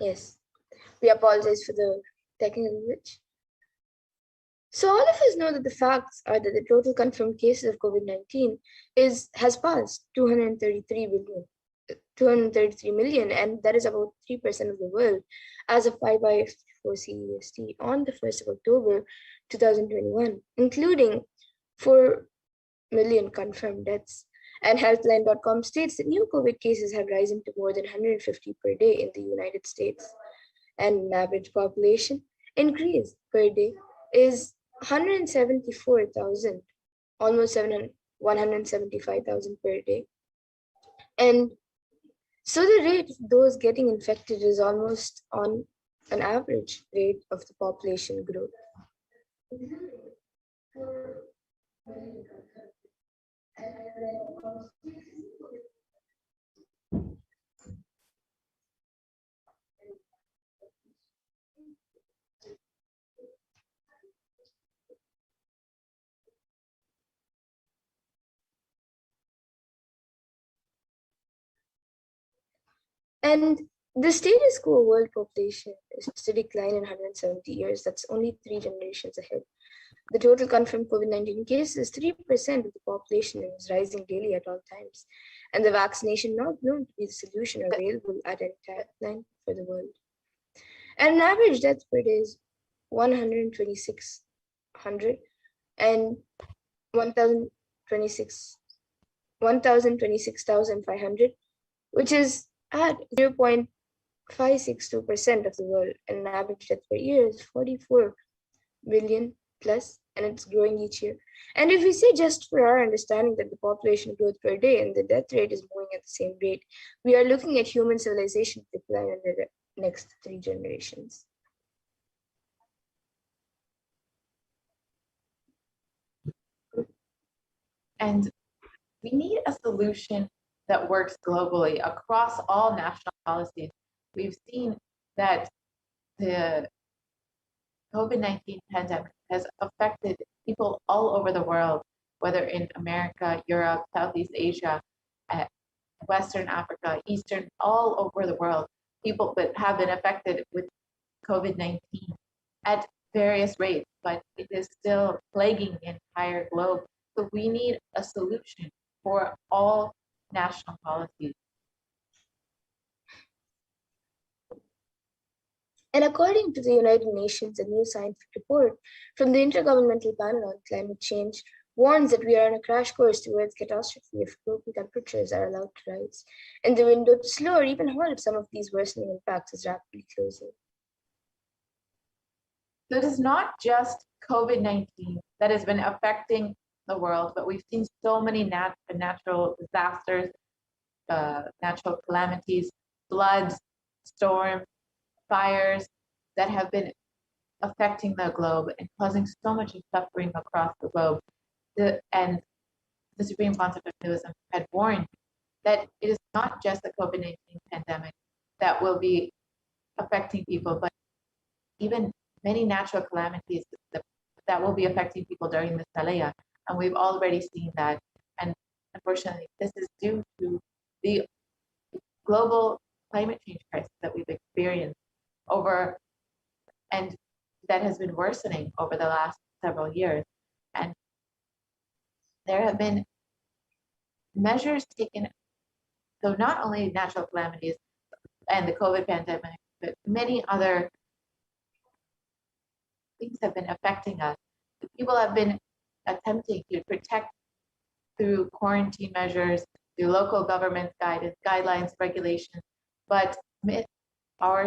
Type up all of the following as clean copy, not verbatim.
Yes, we apologize for the technical glitch. So all of us know that the facts are that the total confirmed cases of COVID-19 has passed 233 million, and that is about 3% of the world as of 5/54 CEST on the 1st of October 2021, including 4 million confirmed deaths. And Healthline.com states that new COVID cases have risen to more than 150 per day in the United States, and an average population increase per day is 174,000, almost 175,000 per day. And so the rate of those getting infected is almost on an average rate of the population growth. And the status quo world population is to decline in 170 years. That's only 3 generations ahead. The total confirmed COVID-19 cases is 3% of the population and is rising daily at all times. And the vaccination not known to be the solution available at any time for the world. And an average death per day is 126,000 and 1,026,500, which is at 0.562% of the world, and an average death per year is 44 million plus, and it's growing each year. And if we say, just for our understanding, that the population growth per day and the death rate is moving at the same rate, we are looking at human civilization decline in the next 3 generations. And we need a solution that works globally across all national policies. We've seen that the COVID-19 pandemic has affected people all over the world, whether in America, Europe, Southeast Asia, Western Africa, Eastern, all over the world, people that have been affected with COVID-19 at various rates, but it is still plaguing the entire globe. So we need a solution for all national policies. And according to the United Nations, a new scientific report from the Intergovernmental Panel on Climate Change warns that we are on a crash course towards catastrophe if global temperatures are allowed to rise, and the window to slow or even halt some of these worsening impacts is rapidly closing. So it is not just COVID-19 that has been affecting the world, but we've seen so many natural disasters, natural calamities, floods, storms, fires that have been affecting the globe and causing so much suffering across the globe. And the Supreme Pontificalism had warned that it is not just the COVID-19 pandemic that will be affecting people, but even many natural calamities that will be affecting people during this Talaya. And we've already seen that. And unfortunately, this is due to the global climate change crisis that we've experienced and that has been worsening over the last several years. And there have been measures taken, so not only natural calamities and the COVID pandemic, but many other things have been affecting us. People have been attempting to protect through quarantine measures, through local government guidance, guidelines, regulations, but our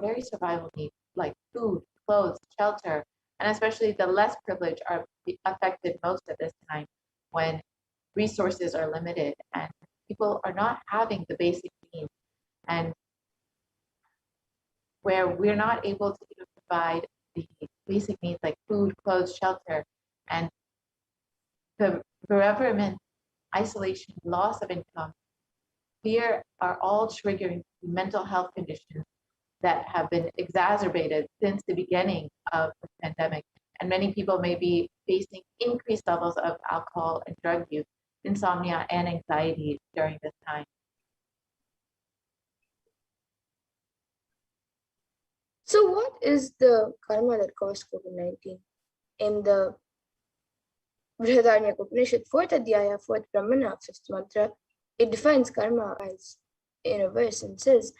very survival needs like food, clothes, shelter, and especially the less privileged are affected most at this time when resources are limited and people are not having the basic needs, and where we're not able to provide the basic needs like food, clothes, shelter, and the bereavement, isolation, loss of income, fear are all triggering mental health conditions that have been exacerbated since the beginning of the pandemic. And many people may be facing increased levels of alcohol and drug use, insomnia, and anxiety during this time. So what is the karma that caused COVID-19? In the Brihadaranyaka Upanishad, 4th Adhyaya, 4th Brahmana, 5th mantra, it defines karma as in a verse and says,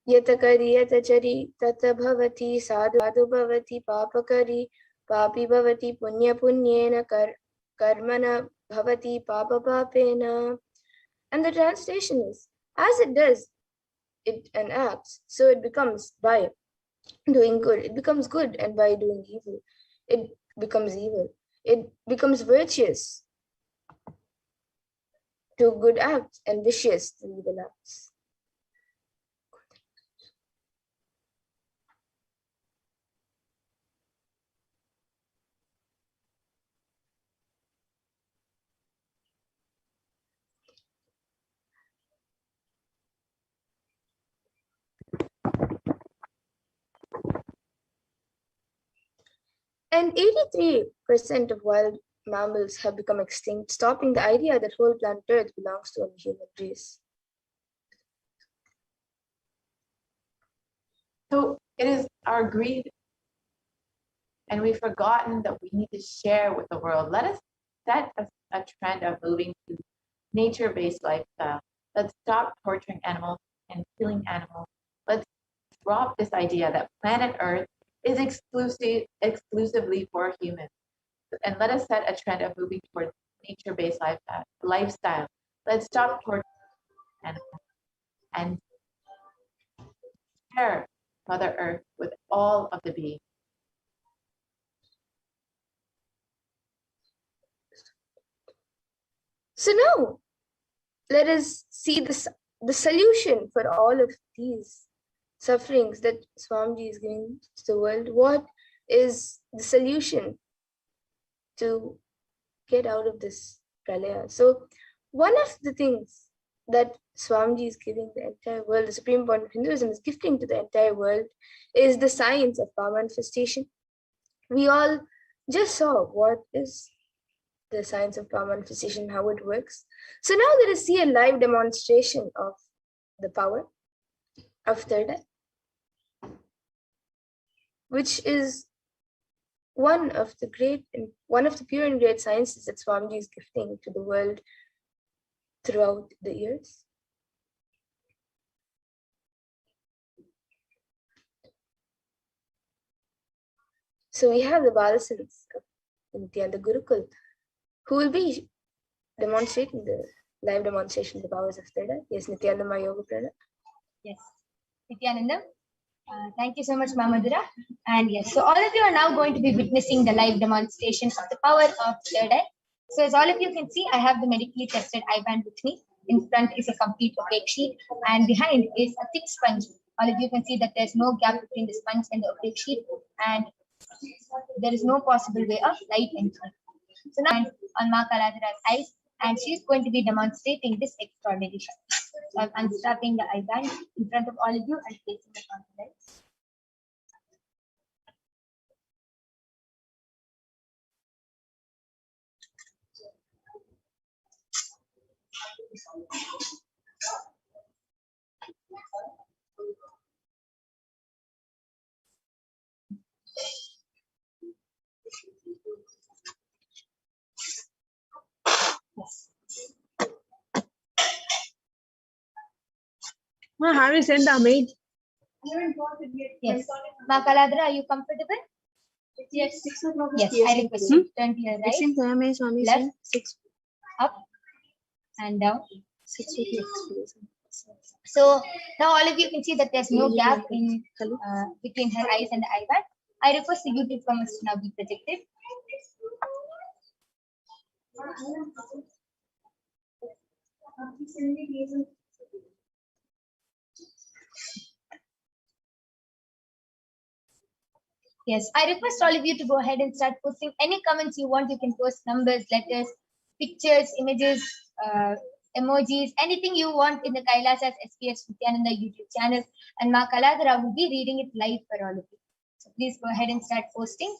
Yatakari yatachari tata bhavati sadhu bhavati papakari papi bhavati punya punyena karmana bhavati papa papena. And the translation is, as it does it and acts, so it becomes by doing good. It becomes good, and by doing evil, it becomes evil. It becomes virtuous to good acts and vicious to evil acts. And 83% of wild mammals have become extinct, stopping the idea that whole planet Earth belongs to a human race. So it is our greed, and we've forgotten that we need to share with the world. Let us set a trend of moving to nature-based lifestyle. Let's stop torturing animals and killing animals. Let's drop this idea that planet Earth is exclusively for humans. And let us set a trend of moving towards nature-based lifestyle. Let's stop torturing animals and share Mother Earth with all of the beings. So now, let us see the solution for all of these sufferings that Swamiji is giving to the world. What is the solution to get out of this pralaya? So one of the things that Swamiji is giving the entire world, the supreme point of Hinduism is gifting to the entire world, is the science of power manifestation. We all just saw what is the science of power manifestation, how it works. So now let us see a live demonstration of the power of third eye, which is one of the pure and great sciences that Swamiji is gifting to the world throughout the years. So we have the Balasans of Nithyananda Gurukul, who will be demonstrating the live demonstration of the powers of third eye. Yes, Nithyananda Yoga Prana. Yes, Nithyananda. Thank you so much, Mamadura. And yes, so all of you are now going to be witnessing the live demonstration of the power of third eye. So as all of you can see, I have the medically tested eye band with me. In front is a complete opaque sheet, and behind is a thick sponge. All of you can see that there's no gap between the sponge and the opaque sheet, and there is no possible way of light entering. So now on Ma Kaladhara's eyes, and she's going to be demonstrating this extraordinary shot. So I'm unstrapping the eye band in front of all of you and placing it on the lens. Have you sent the mail? Yes. Ma Kaladhara, are you comfortable? Yes. 6 o'clock. Yes, I request you to turn to your right, left, up, and down. So now all of you can see that there's no gap in between her eyes and the eye band. I request the YouTube comments to now be projected. Yes, I request all of you to go ahead and start posting any comments you want. You can post numbers, letters, pictures, images, emojis, anything you want in the Kailasa'S HDH Nithyananda YouTube channel. And Ma Kaladhara will be reading it live for all of you. So please go ahead and start posting.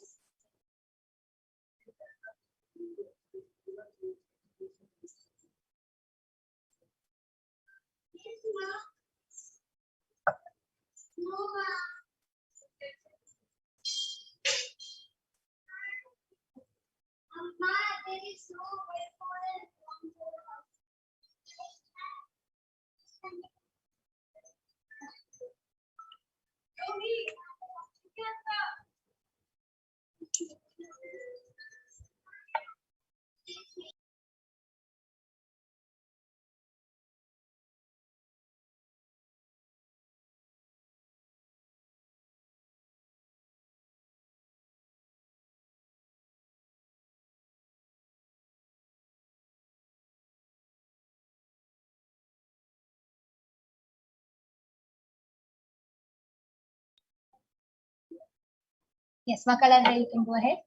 Yes, Makalandra, you can go ahead.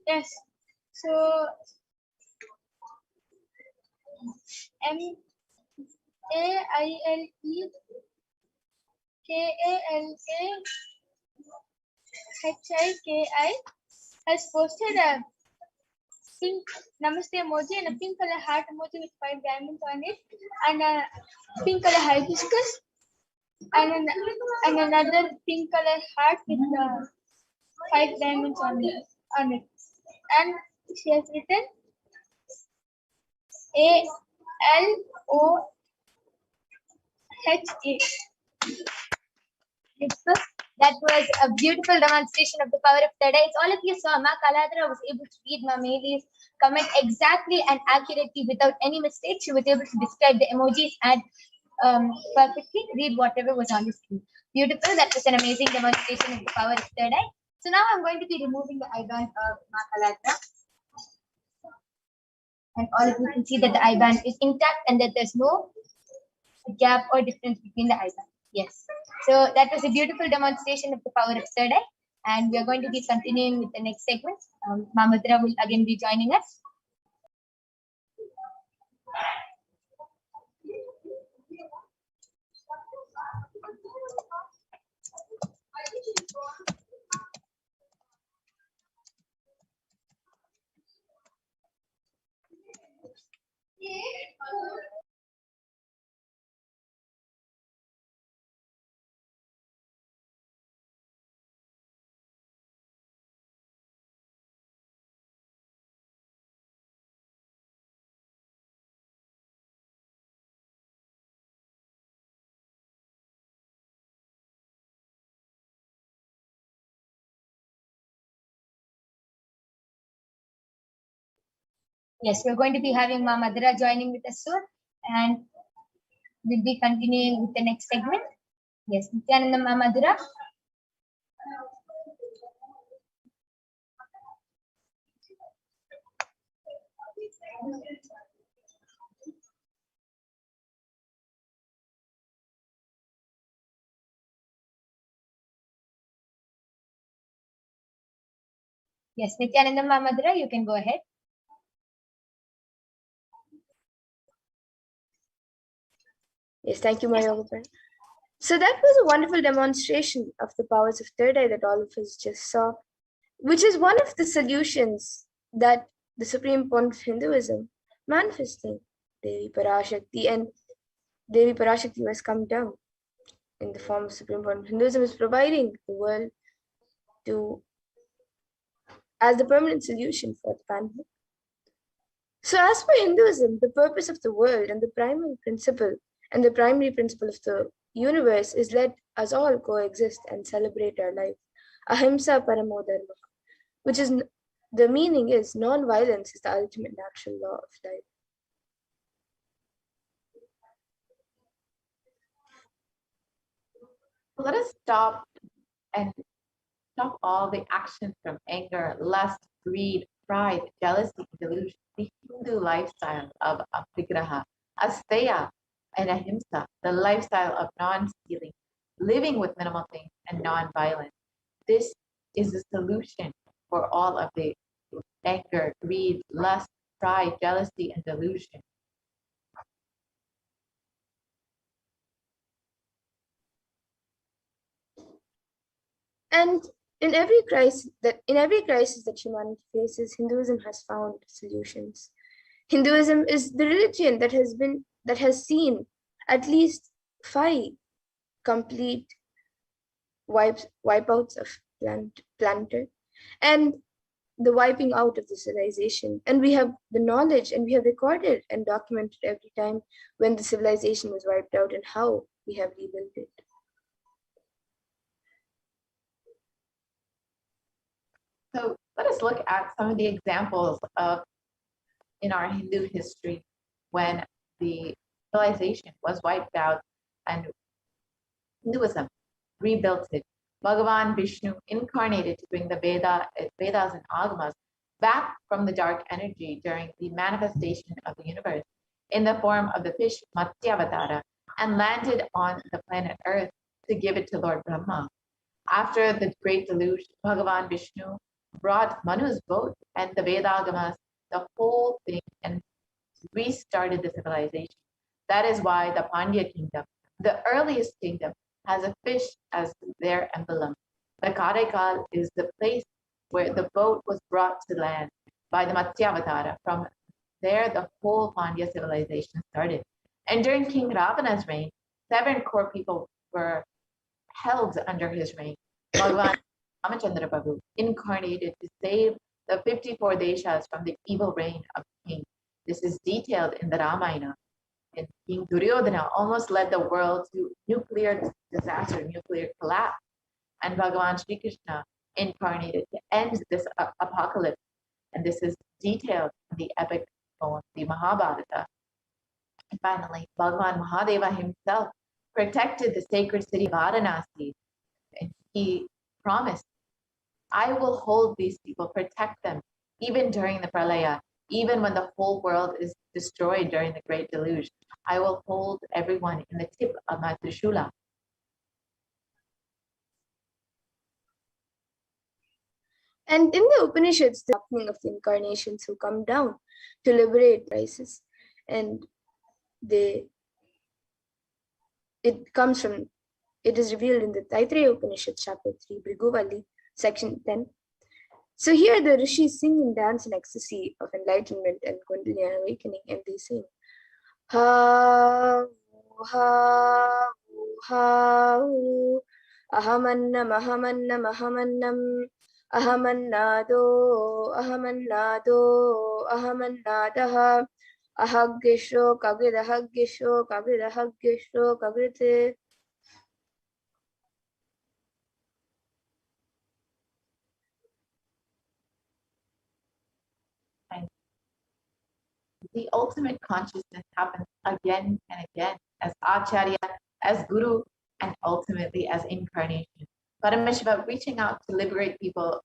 Yes. So MAILEKALAHIKI has posted a pink Namaste emoji and a pink color heart emoji with 5 diamonds on it, and a pink color hibiscus, and another pink color heart with 5 diamonds on it. And she has written ALOHA. That was a beautiful demonstration of the power of third eye. It's all of you saw. Ma Kaladra was able to read Ma Meli's comment exactly and accurately without any mistake. She was able to describe the emojis and perfectly read whatever was on the screen. Beautiful. That was an amazing demonstration of the power of third eye. So now I'm going to be removing the eye band of Ma Kaladra. And all of you can see that the eye band is intact and that there's no gap or difference between the eye band. Yes. So that was a beautiful demonstration of the power of third eye. And we are going to be continuing with the next segment. Mamadra will again be joining us. Yes, we're going to be having Ma Madhura joining with us soon, and we'll be continuing with the next segment. Yes, Nithyananda Ma Madhura. Yes, Nithyananda Ma Madhura, you can go ahead. Yes, thank you, Maria. So that was a wonderful demonstration of the powers of third eye that all of us just saw, which is one of the solutions that the supreme point of Hinduism manifesting Devi Parashakti, and Devi Parashakti has come down in the form of supreme point of Hinduism, is providing the world to as the permanent solution for the pandemic. So as for Hinduism, the purpose of the world and the primary principle of the universe is let us all coexist and celebrate our life. Ahimsa paramo dharma, which is the meaning is non-violence is the ultimate natural law of life. Let us stop all the actions from anger, lust, greed, pride, jealousy, delusion, the Hindu lifestyle of apigraha, asteya, and ahimsa, the lifestyle of non-stealing, living with minimal things and non-violence. This is the solution for all of the anger, greed, lust, pride, jealousy, and delusion. And in every crisis that humanity faces, Hinduism has found solutions. Hinduism is the religion that has seen at least 5 complete wipeouts of planet, and the wiping out of the civilization. And we have the knowledge, and we have recorded and documented every time when the civilization was wiped out and how we have rebuilt it. So let us look at some of the examples of in our Hindu history when the civilization was wiped out and Hinduism rebuilt it. Bhagavan Vishnu incarnated to bring the Vedas and Agamas back from the dark energy during the manifestation of the universe in the form of the fish Matsyavatara and landed on the planet Earth to give it to Lord Brahma. After the great deluge, Bhagavan Vishnu brought Manu's boat and the Vedagamas, the whole thing, and restarted the civilization. That is why the Pandya kingdom, the earliest kingdom, has a fish as their emblem. The Karaikal is the place where the boat was brought to land by the Matsyavatara. From there, the whole Pandya civilization started. And during King Ravana's reign, 7 core people were held under his reign. Bhagavan Ramachandra Prabhu incarnated to save the 54 deshas from the evil reign of the king. This is detailed in the Ramayana. And King Duryodhana almost led the world to nuclear disaster, nuclear collapse. And Bhagavan Sri Krishna incarnated to end this apocalypse. And this is detailed in the epic poem, the Mahabharata. And finally, Bhagavan Mahadeva himself protected the sacred city of Varanasi. And he promised, I will hold these people, protect them, even during the pralaya, even when the whole world is destroyed during the great deluge. I will hold everyone in the tip of my Trishula. And in the Upanishads, the happening of the incarnations who come down to liberate crisis, and it is revealed in the Taittiriya Upanishad, chapter 3, Bhriguvalli, section 10. So here the rishis sing and dance in ecstasy of enlightenment and Kundalini awakening, and they sing, ha, ha, ha, ahamannam, ahamannam, ahamannam, ahamannado, ahamannado, ahamannadaha, ahaggisho, kagrid, ahaggisho, kagrid, ahaggisho, kagrite. The ultimate consciousness happens again and again as Acharya, as Guru, and ultimately as incarnation. Paramashiva reaching out to liberate people,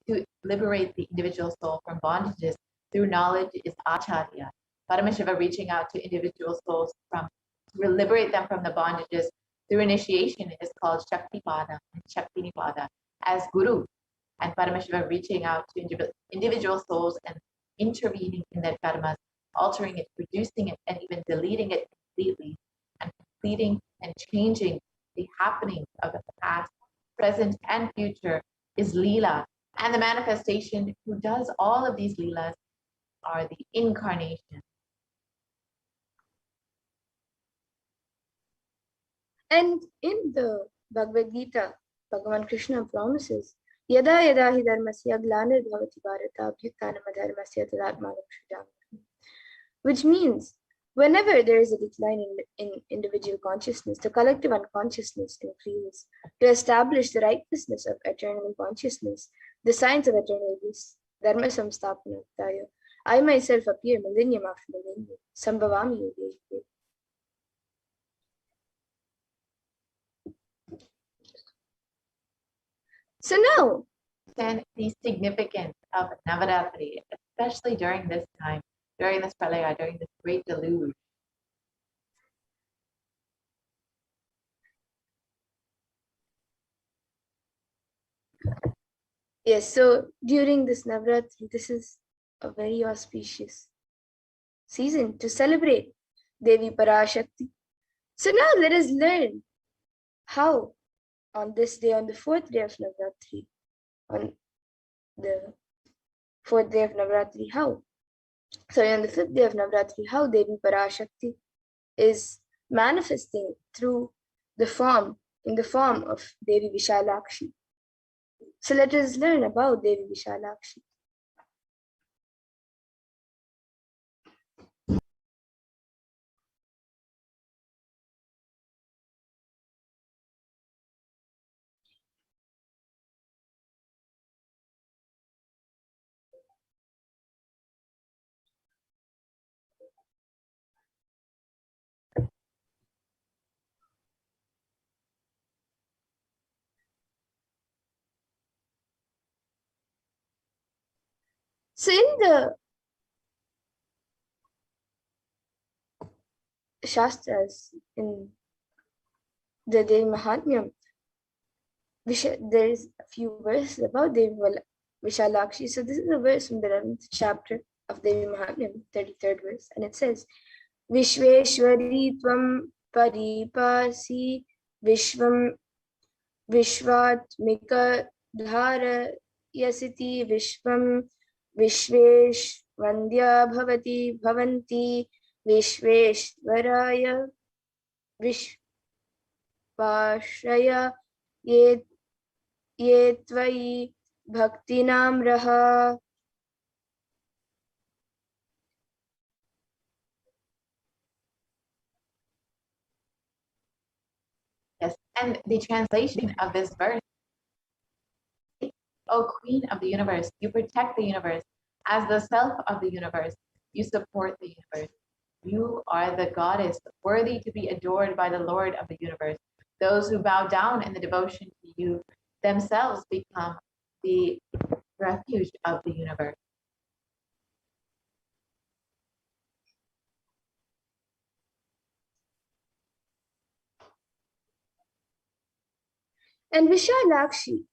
to liberate the individual soul from bondages through knowledge is Acharya. Paramashiva reaching out to individual souls to liberate them from the bondages through initiation is called Shaktipada and Shaktinipada as Guru. And Paramashiva reaching out to individual souls and intervening in their karmas, altering it, reducing it, and even deleting it completely, and completing and changing the happenings of the past, present, and future is Leela. And the manifestation who does all of these Leelas are the incarnation. And in the Bhagavad Gita, Bhagavan Krishna promises, Yada yada hi dharmasya glanir bhavati bharata abhyutanam adharmasya tadatmanam shriyam. Which means, whenever there is a decline in individual consciousness, the collective unconsciousness increases. To establish the righteousness of eternal consciousness, the science of eternal bliss, dharma samsthapanataya, I myself appear millennium after millennium, sambhavami yuge yuge. So now, and the significance of Navaratri, especially during this time, during this pralaya, during this great deluge. yes, so during this Navaratri, this is a very auspicious season to celebrate Devi Parashakti. So now let us learn how on this day, on the 4th day of Navaratri, on the 4th day of Navaratri, on the 5th day of Navaratri, how Devi Parashakti is manifesting through in the form of Devi Vishalakshi. So let us learn about Devi Vishalakshi. So in the Shastras, in the Devi Mahatmyam, there is a few verses about Devi Vishalakshi. So this is a verse from the 11th chapter of Devi Mahatmyam, 33rd verse, and it says, Vishveshwari Tvam Paripasi Vishvam Vishvatmika Dhara Yasiti Vishvam Vishvesh Vandya Bhavati Bhavanti Vishveshwaraya Vishvashraya Ye Tvai Bhaktinam Raha. Yes, and the translation of this verse, O Queen of the universe, you protect the universe. As the self of the universe, you support the universe. You are the goddess, worthy to be adored by the Lord of the universe. Those who bow down in the devotion to you themselves become the refuge of the universe. And Vishalakshi,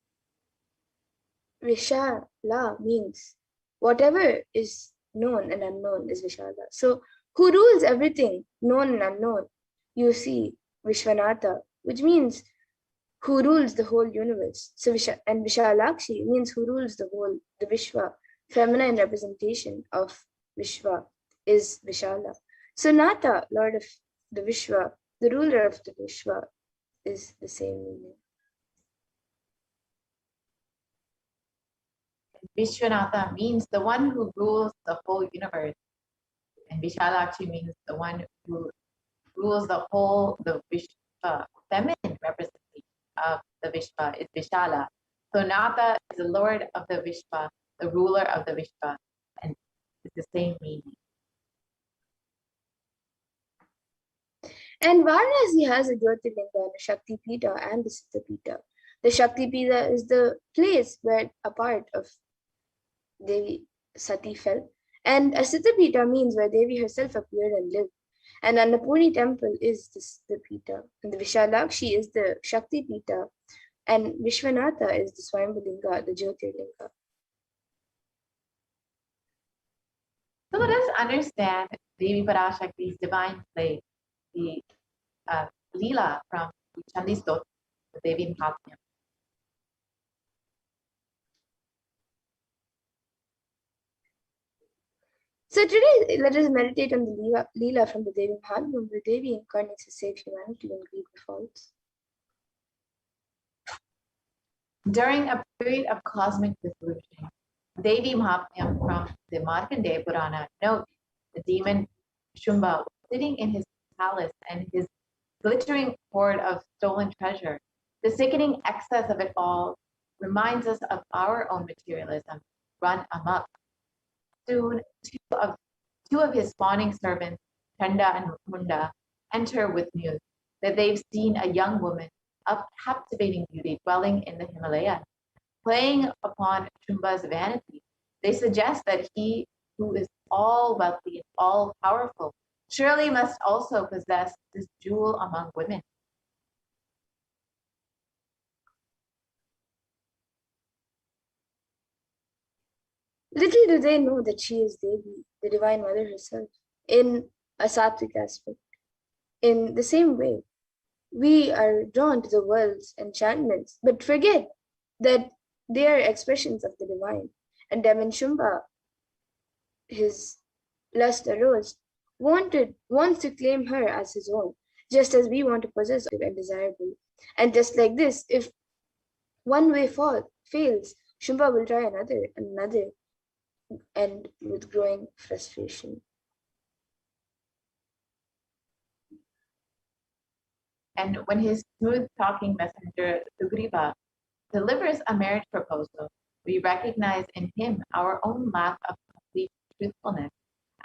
Vishala means whatever is known and unknown is Vishala. So who rules everything, known and unknown? You see Vishwanatha, which means who rules the whole universe. So and Vishalakshi means who rules the Vishwa. Feminine representation of Vishwa is Vishala. So Natha, Lord of the Vishwa, the ruler of the Vishwa, is the same meaning. Vishwanatha means the one who rules the whole universe. And Vishalakshi means the one who rules the Vishwa. Feminine representation of the Vishwa is Vishala. So Natha is the lord of the Vishwa, the ruler of the Vishwa, and it's the same meaning. And Varanasi has a Jyotirlinga and a Shakti Pita and a Siddha Pita. The Shakti Pita is the place where a part of Devi Sati fell. And a Siddha Pita means where Devi herself appeared and lived. And Annapurni temple is the Siddha Pita. And the Vishalakshi is the Shakti Pita. And Vishwanatha is the Swayambhulinga, the Jyotirlinga. So let us understand Devi Parashakti's divine play, the Leela from Chandi's Stotra, the Devi Mahatmyam. So today, let us meditate on the Leela from the Devi Mahatmyam, where Devi incarnates to save humanity when greed befalls. During a period of cosmic dissolution, Devi Mahatmyam from the Markandeya Purana notes the demon Shumba sitting in his palace and his glittering hoard of stolen treasure. The sickening excess of it all reminds us of our own materialism run amok. Soon, two of his spawning servants, Chanda and Munda, enter with news that they've seen a young woman of captivating beauty dwelling in the Himalayas. Playing upon Shumba's vanity, they suggest that he who is all wealthy and all powerful surely must also possess this jewel among women. Little do they know that she is Devi, the Divine Mother herself, in a sattvic aspect. In the same way, we are drawn to the world's enchantments, but forget that they are expressions of the divine. And Demon Shumba, his lust arose, wants to claim her as his own, just as we want to possess and desirable. And just like this, if one way fails, Shumba will try another and another, and with growing frustration. And when his smooth-talking messenger Sugriva delivers a marriage proposal, we recognize in him our own lack of complete truthfulness.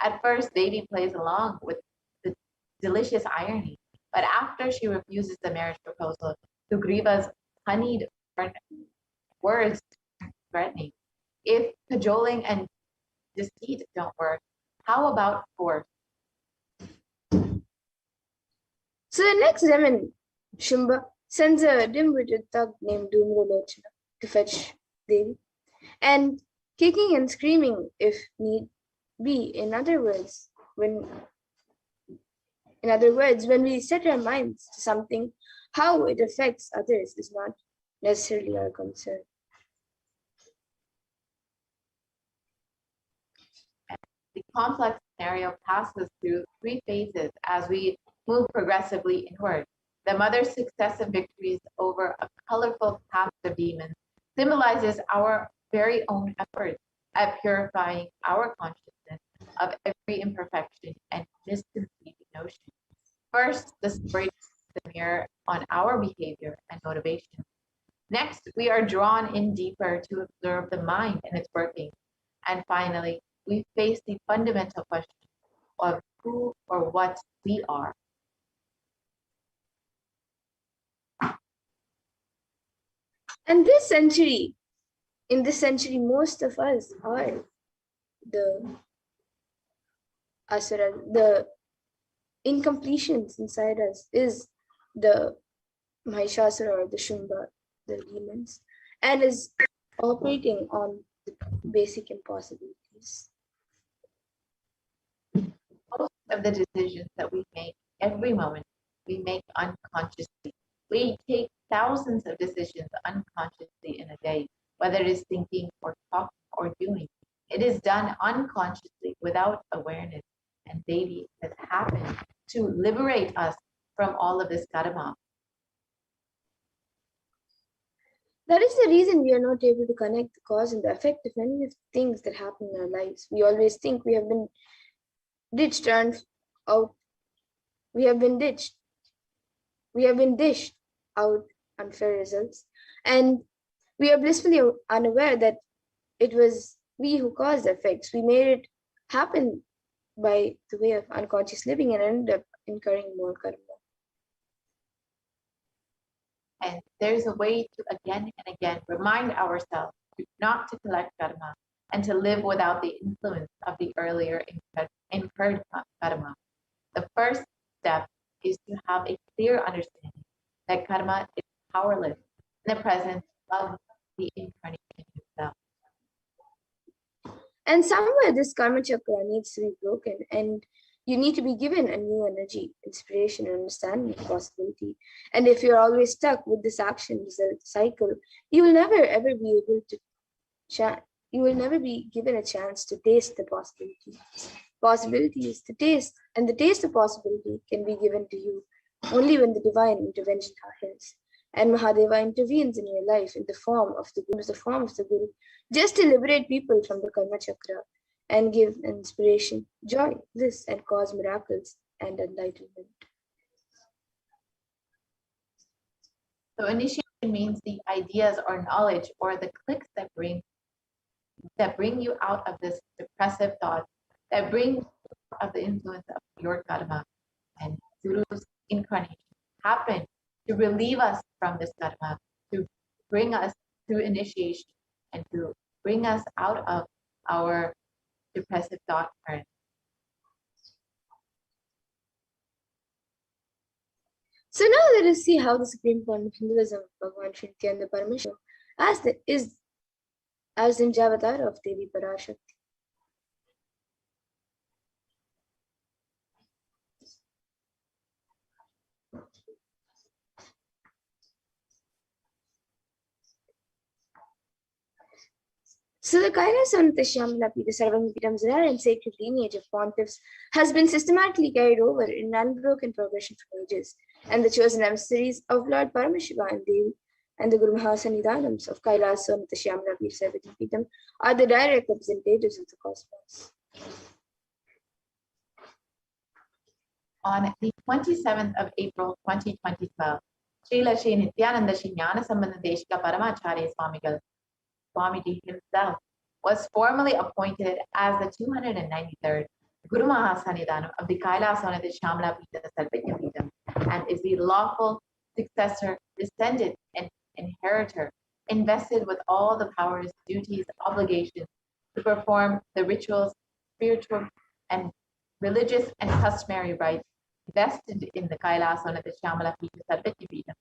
At first, Devi plays along with the delicious irony, but after she refuses the marriage proposal, Sugriva's honeyed words threatening. If cajoling and deceit don't work, how about force? So the next demon, Shumba, sends a dim-witted thug named Dhumralochana to fetch Devi, and kicking and screaming if need be. When we set our minds to something, how it affects others is not necessarily our concern. The complex scenario passes through three phases as we move progressively inward. The mother's successive victories over a colorful cast of demons symbolizes our very own efforts at purifying our consciousness of every imperfection and misconceived notion. First, the story is the mirror on our behavior and motivation. Next, we are drawn in deeper to observe the mind and its working. And finally, we face the fundamental question of who or what we are. And in this century, most of us are the asura. The incompletions inside us is the Mahishasura or the Shumba, the demons, and is operating on the basic impossibilities. Most of the decisions that we make every moment, we make unconsciously. We take thousands of decisions unconsciously in a day, whether it is thinking or talking or doing. It is done unconsciously without awareness. And Devi has happened to liberate us from all of this karma. That is the reason we are not able to connect the cause and the effect of many of the things that happen in our lives. We always think we have been ditched out. We have been dished out unfair results, and we are blissfully unaware that it was we who caused the effects. We made it happen by the way of unconscious living and ended up incurring more karma. And there's a way to again and again remind ourselves not to collect karma and to live without the influence of the earlier incurred karma. The first step is to have a clear understanding that karma is powerless in the presence of the incarnation itself. And somewhere this karma chakra needs to be broken, and you need to be given a new energy, inspiration, and understanding of possibility. And if you're always stuck with this action result cycle, you will never ever be able to you will never be given a chance to taste the possibility. Possibility is the taste, and the taste of possibility can be given to you only when the divine intervention happens. And Mahadeva intervenes in your life in the form of the Guru, just to liberate people from the karma chakra and give inspiration, joy, bliss, and cause miracles and enlightenment. So initiation means the ideas or knowledge or the clicks that bring you out of this depressive thought, that bring out of the influence of your karma. And Guru's incarnation happened to relieve us from this karma, to bring us to initiation and to bring us out of our depressive thought current. So now let us see how the supreme point of Hinduism, Bhagavan Sri Nithyananda Paramashivam, as the Javatar of Devi Parashakti. So the Kailasa'S, the Sarvamipidam's rare and sacred lineage of pontiffs has been systematically carried over in unbroken progression for ages, and the chosen emissaries of Lord Paramashiva and Devi and the Guru Mahasannidhanams of Kailasa'S are the direct representatives of the cosmos. On the 27th of April 2012, Srila Sri Nithyananda Sri Jnanasambandha Deshika Paramacharya Swamiji himself was formally appointed as the 293rd Guru Mahasannidhanam of the Kailasa'S Sarvajñapīఠam and is the lawful successor, descendant, and inheritor, invested with all the powers, duties, obligations to perform the rituals, spiritual, and religious and customary rites vested in the Kailasa'S Sarvajñapīఠam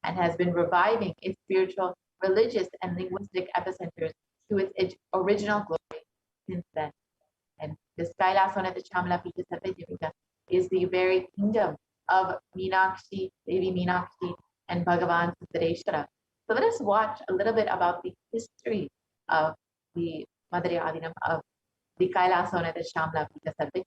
and has been reviving its spiritual, religious, and linguistic epicenters to its original glory since then. And this Kailasa'S is the very kingdom of Meenakshi, Devi Meenakshi, and Bhagavan Siddhareshwara. So let us watch a little bit about the history of the Madurai Adinam of the Kailasa'S Shamla Pita Satviti.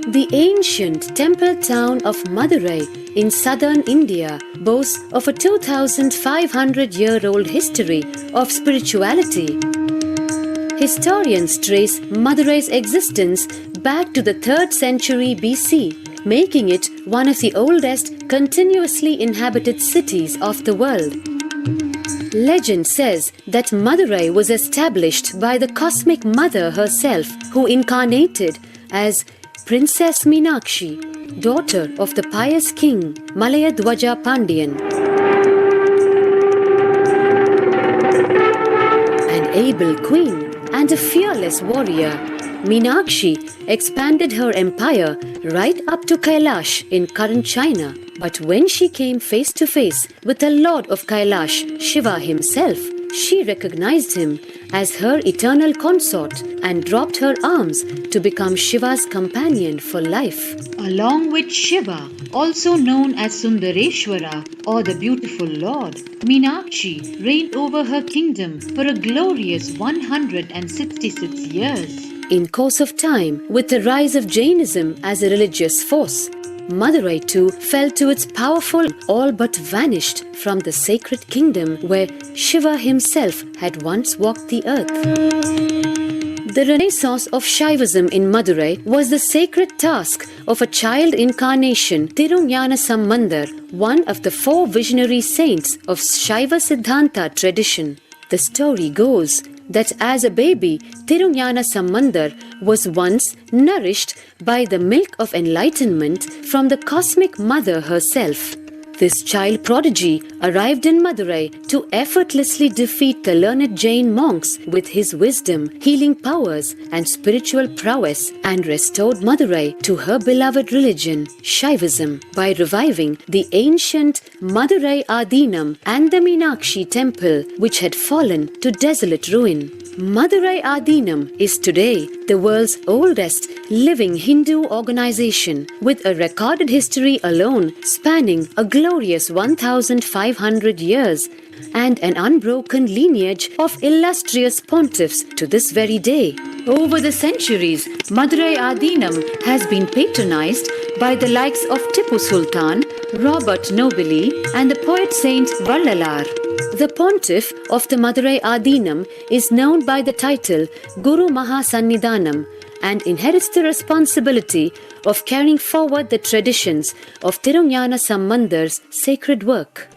The ancient temple town of Madurai in southern India boasts of a 2,500-year-old history of spirituality. Historians trace Madurai's existence back to the 3rd century BC, making it one of the oldest continuously inhabited cities of the world. Legend says that Madurai was established by the cosmic mother herself, who incarnated as Princess Meenakshi, daughter of the pious king Malayadwaja Pandian. An able queen and a fearless warrior, Meenakshi expanded her empire right up to Kailash in current China. But when she came face to face with the Lord of Kailash, Shiva himself, she recognized him as her eternal consort and dropped her arms to become Shiva's companion for life. Along with Shiva, also known as Sundareshwara or the beautiful Lord, Meenakshi reigned over her kingdom for a glorious 166 years. In course of time, with the rise of Jainism as a religious force, Madurai too fell to its powerful, all but vanished from the sacred kingdom where Shiva himself had once walked the earth. The renaissance of Shaivism in Madurai was the sacred task of a child incarnation, Tirunjana Sambandar, one of the 4 visionary saints of Shaiva Siddhanta tradition. The story goes that as a baby, Tirunjana Sambandar was once nourished by the milk of enlightenment from the cosmic mother herself. This child prodigy arrived in Madurai to effortlessly defeat the learned Jain monks with his wisdom, healing powers, and spiritual prowess, and restored Madurai to her beloved religion, Shaivism, by reviving the ancient Madurai Adinam and the Meenakshi temple, which had fallen to desolate ruin. Madurai Adinam is today the world's oldest living Hindu organization, with a recorded history alone spanning a glorious 1,500 years and an unbroken lineage of illustrious pontiffs to this very day. Over the centuries, Madurai Adinam has been patronized by the likes of Tipu Sultan, Robert Nobili, and the poet saint Vallalar. The pontiff of the Madurai Adinam is known by the title Guru Mahasannidhanam and inherits the responsibility of carrying forward the traditions of Tirunjana Sambandar's sacred work.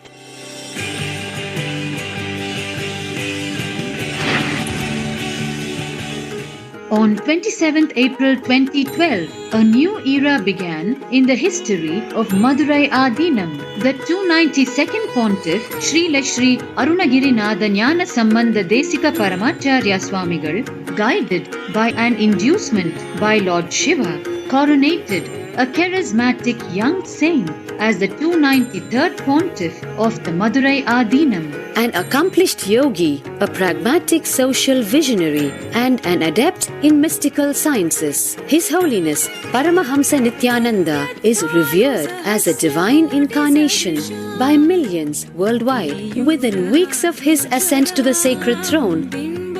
On 27th April 2012, a new era began in the history of Madurai Adinam. The 292nd Pontiff, Sri Lashri Arunagiri Nithyananda Sambandha Desika Paramacharya Swamigal, guided by an inducement by Lord Shiva, coronated a charismatic young saint as the 293rd Pontiff of the Madurai Adinam. An accomplished yogi, a pragmatic social visionary, and an adept in mystical sciences, His Holiness Paramahamsa Nithyananda is revered as a divine incarnation by millions worldwide. Within weeks of his ascent to the sacred throne,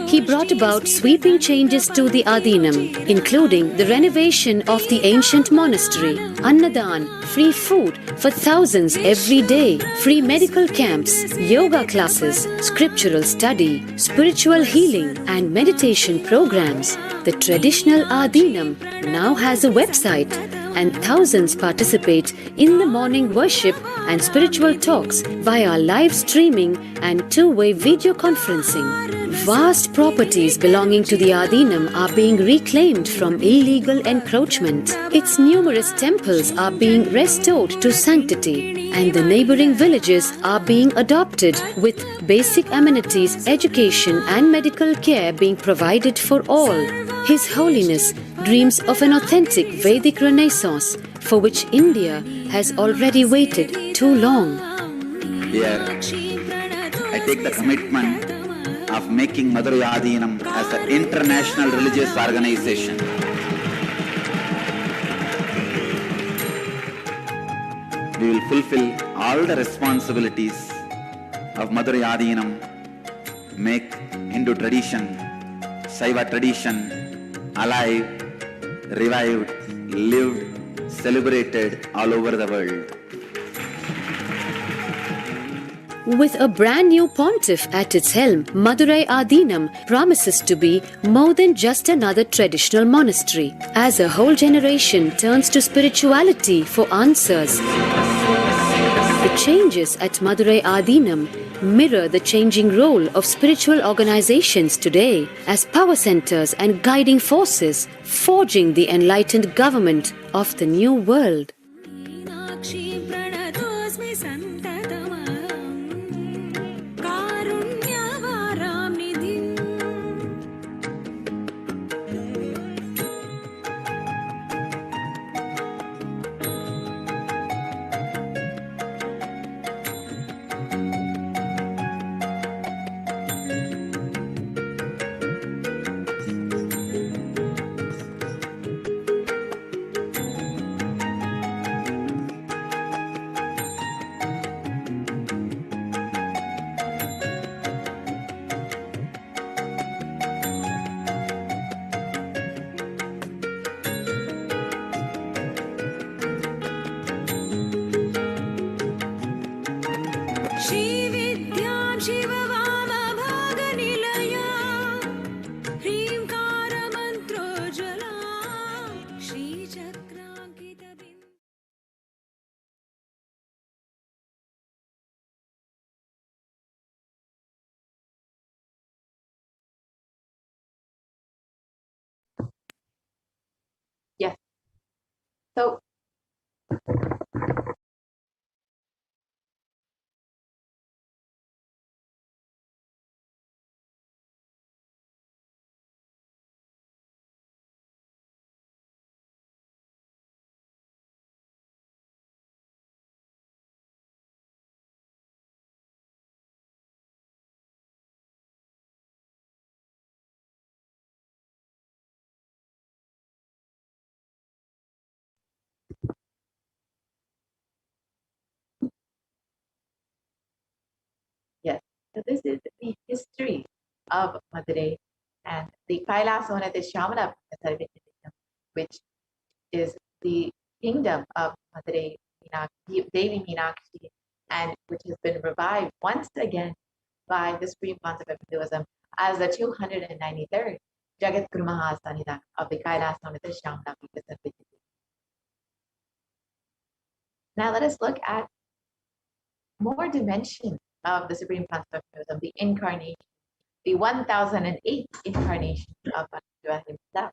he brought about sweeping changes to the Adinam, including the renovation of the ancient monastery, Annadan, free food for thousands every day, free medical camps, yoga classes, scriptural study, spiritual healing, and meditation programs. The traditional Adinam now has a website, and thousands participate in the morning worship and spiritual talks via live streaming and two-way video conferencing. Vast properties belonging to the Adinam are being reclaimed from illegal encroachment. Its numerous temples are being restored to sanctity, and the neighboring villages are being adopted, with basic amenities, education, and medical care being provided for all. His Holiness dreams of an authentic Vedic Renaissance for which India has already waited too long. Here, I take the commitment of making Madurai Adinam as an international religious organization. We will fulfill all the responsibilities of Madurai Adinam, make Hindu tradition, Saiva tradition alive, revived, lived, celebrated all over the world. With a brand new pontiff at its helm, Madurai Adinam promises to be more than just another traditional monastery, as a whole generation turns to spirituality for answers. The changes at Madurai Adinam mirror the changing role of spiritual organizations today as power centers and guiding forces, forging the enlightened government of the new world. Yes. So yes. So this is the history of Madurai and the Kailasa'S Nithyananda Paramashivam, which is the kingdom of Madurai Devi Meenakshi, and which has been revived once again by the Supreme Concept of Hinduism as the 293rd Jagat Guru Mahasannidhan of the Kailasa'S Nithyananda Paramashivam. Now let us look at more dimensions of the Supreme Concept of Hinduism, the incarnation, the 1008th incarnation of Paramashiva himself.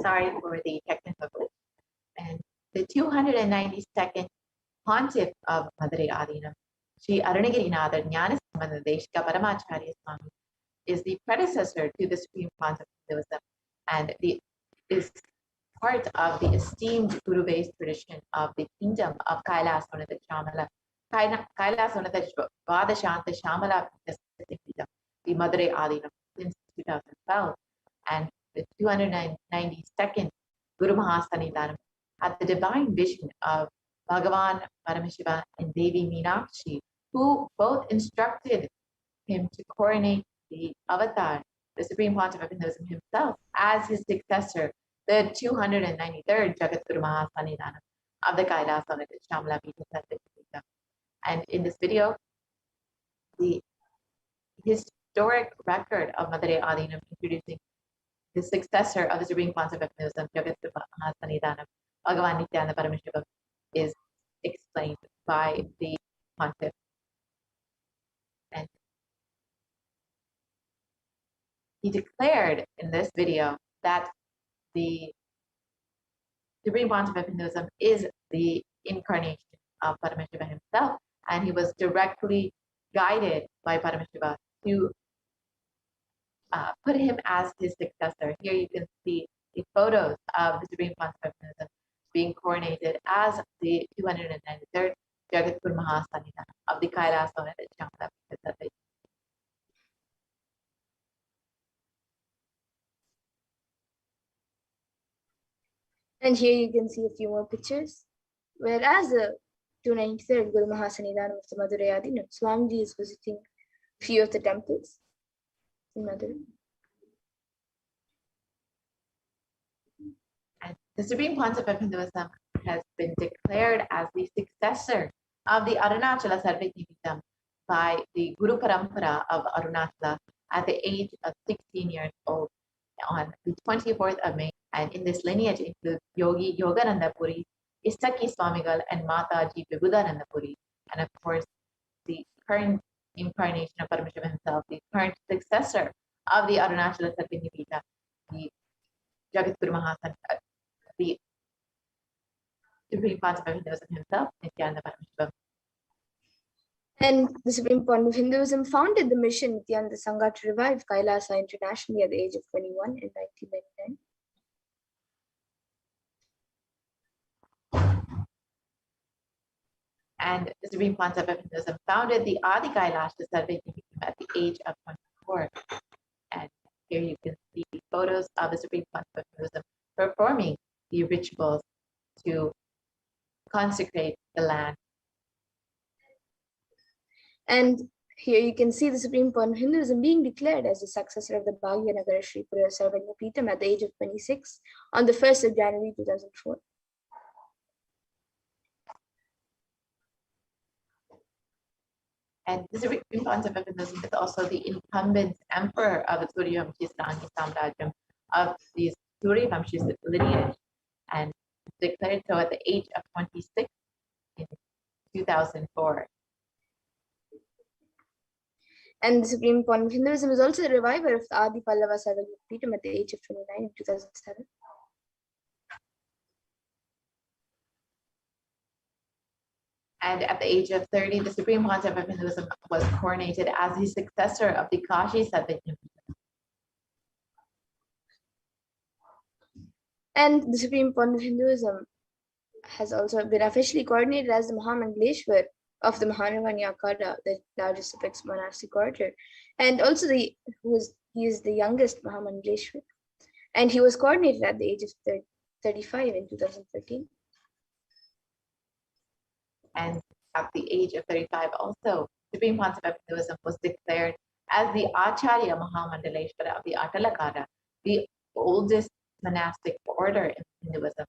Sorry for the technical glitch. And the 292nd pontiff of Madurai Adinam, Sri Arunagirinatha Jnanasambandha Deshika Paramacharya Swami, is the predecessor to the Supreme Concept of Hinduism and is part of the esteemed Guru-based tradition of the kingdom of Kailasa'S Vadashanta Shamala, the Madurai Adinam, since 2012, and the 292nd Guru Mahasannidhanam had the divine vision of Bhagavan Paramashiva and Devi Meenakshi, who both instructed him to coronate the avatar, the Supreme Pontiff of Hinduism himself, as his successor, the 293rd Jagat Guru Mahasannidhanam of the Kailasa'S Shamala Pita. And in this video, the historic record of Madurai Adinam introducing the successor of the Supreme Pontiff of Hinduism, Jagat Guru Mahasannidhanam, Bhagavan Nithyananda Paramashivam, is explained by the Pontiff. And he declared in this video that the Supreme Pontiff of Hinduism is the incarnation of Paramashiva himself, and he was directly guided by Paramashiva to put him as his successor. Here you can see the photos of the Supreme Pontiff of Hinduism being coronated as the 293rd Jagat Guru Mahasannidhanam of the Kailasa'S Shamala Pita. And here you can see a few more pictures. Whereas the 293rd Guru Mahasannidhanam of the Madurai Adinam, Swamiji is visiting a few of the temples in Madurai. And the Supreme Pontiff of Hinduism has been declared as the successor of the Arunachala Sarvajñapītam by the Guru Parampara of Arunachala at the age of 16 years old on the 24th of May. And in this lineage includes Yogi Yogananda Puri, Isaki Swamigal, and Mataji Vibhudananda Puri. And of course, the current incarnation of Paramashiva himself, the current successor of the Arunachala Sarvajñapīta, the Jagat Guru Mahasannidhanam, the Supreme Pontiff of Hinduism himself, Nithyananda Paramashivam. And the Supreme Pontiff of Hinduism founded the mission Nithyananda Sangha to revive Kailasa internationally at the age of 21 in 1999. And the Supreme Pontiff of Hinduism founded the Adi Kailasa'S Sarvajñapītam at the age of 24. And here you can see photos of the Supreme Pontiff of Hinduism performing the rituals to consecrate the land. And here you can see the Supreme Pontiff of Hinduism being declared as the successor of the Bhagyanagara Sri Pura Sarvajñapītam at the age of 26 on the 1st of January 2004. And the Supreme Pontiff of Hinduism is also the incumbent emperor of the Suryavamshi Samrajyam of the Suryavamshi lineage, and declared so at the age of 26 in 2004. And the Supreme Pontiff of Hinduism is also the reviver of the Adi Pallava Sarvajñapītam at the age of 29 in 2007. And at the age of 30, the Supreme Pontiff of Hinduism was coronated as the successor of the Kashi Sarvajñapītam. And the Supreme Pontiff of Hinduism has also been officially coordinated as the Mahamangaleshwar of the Mahanavani Akhada, the largest apex monastic order, and also he is the youngest Mahamangaleshwar, and he was coordinated at the age of 35 in 2013. And at the age of 35 also, Supreme Pontiff of Hinduism was declared as the Acharya Mahamangaleshwara of the Atalakara, the oldest monastic order in Hinduism,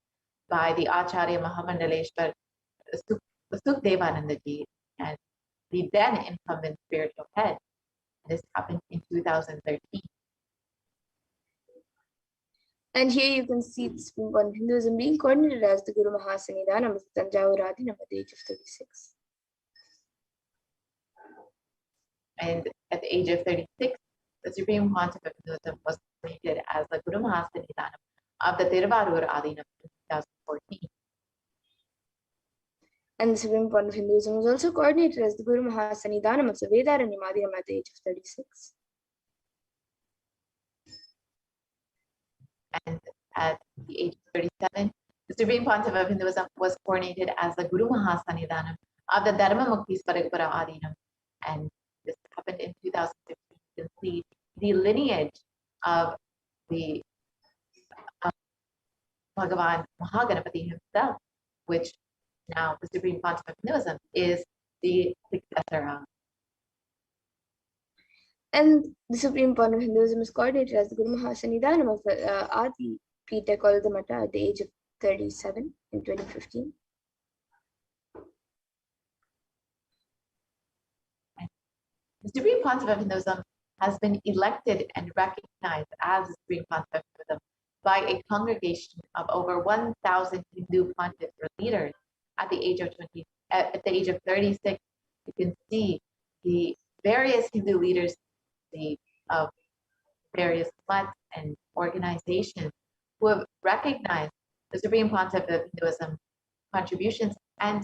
by the Acharya Mahamangaleshwar Sukdevanandaji and the then incumbent spiritual head. This happened in 2013. And here you can see the Supreme Pontiff of Hinduism being coordinated as the Guru Mahasannidhanam of Tanjavur Adinam at the age of 36. And at the age of 36, the Supreme Pontiff of Hinduism was coordinated as the Guru Mahasannidhanam of the Tiruvarur Adinam in 2014. And the Supreme Pontiff of Hinduism was also coordinated as the Guru Mahasannidhanam of the Vedaranyam Adinam at the age of 36. And at the age of 37. The Supreme Pontiff of Hinduism was coronated as the Guru Mahasannidhanam of the Dharma Mukti Paragpara Adinam. And this happened in 2015. You can see the lineage of the Bhagavan Mahaganapati himself, which now the Supreme Pontiff of Hinduism is the successor of. And the Supreme Pontiff of Hinduism is coordinated as the Guru Mahasannidhanam of Adi Pita called the Mata at the age of 37 in 2015. The Supreme Pontiff of Hinduism has been elected and recognized as the Supreme Pontiff of Hinduism by a congregation of over 1,000 Hindu pontiffs or leaders at the age of 36. You can see the various Hindu leaders of various mats and organizations who have recognized the Supreme Pontiff of Hinduism contributions and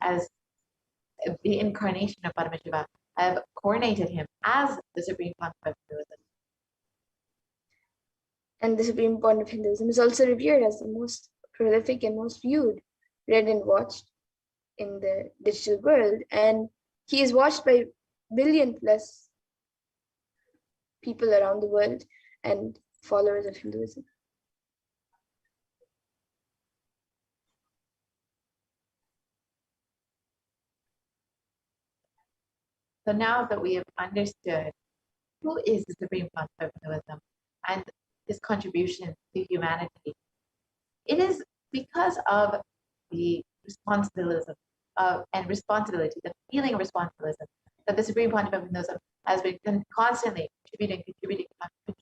as the incarnation of Paramashivoham have coronated him as the Supreme Pontiff of Hinduism. And the Supreme Pontiff of Hinduism is also revered as the most prolific and most viewed, read and watched in the digital world. And he is watched by billion plus people around the world and followers of Hinduism. So now that we have understood who is the Supreme Pontiff of Hinduism and his contribution to humanity, it is because of the responsibility, the feeling of responsibility that the Supreme Pontiff of Hinduism has been constantly contributing to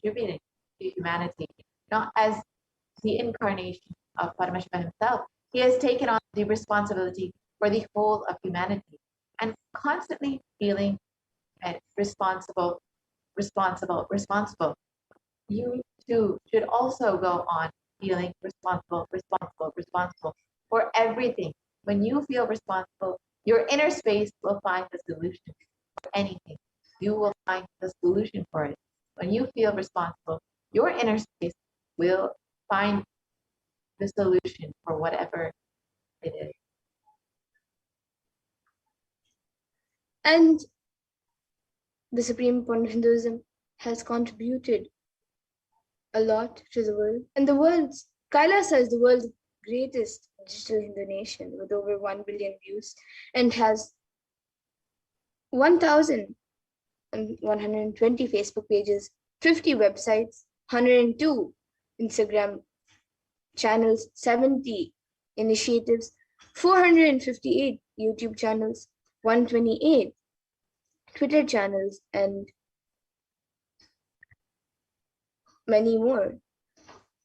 humanity. Not as the incarnation of Paramashiva himself, he has taken on the responsibility for the whole of humanity and constantly feeling responsible. You too should also go on feeling responsible for everything. When you feel responsible, your inner space will find the solution for anything. You will find the solution for it. When you feel responsible, your inner space will find the solution for whatever it is. And the Supreme Pontiff of Hinduism has contributed a lot to the world. And Kailasa is the world's greatest digital Hindu nation with over 1 billion views and has 1,120 Facebook pages, 50 websites, 102 Instagram channels, 70 initiatives, 458 YouTube channels, 128 Twitter channels, and many more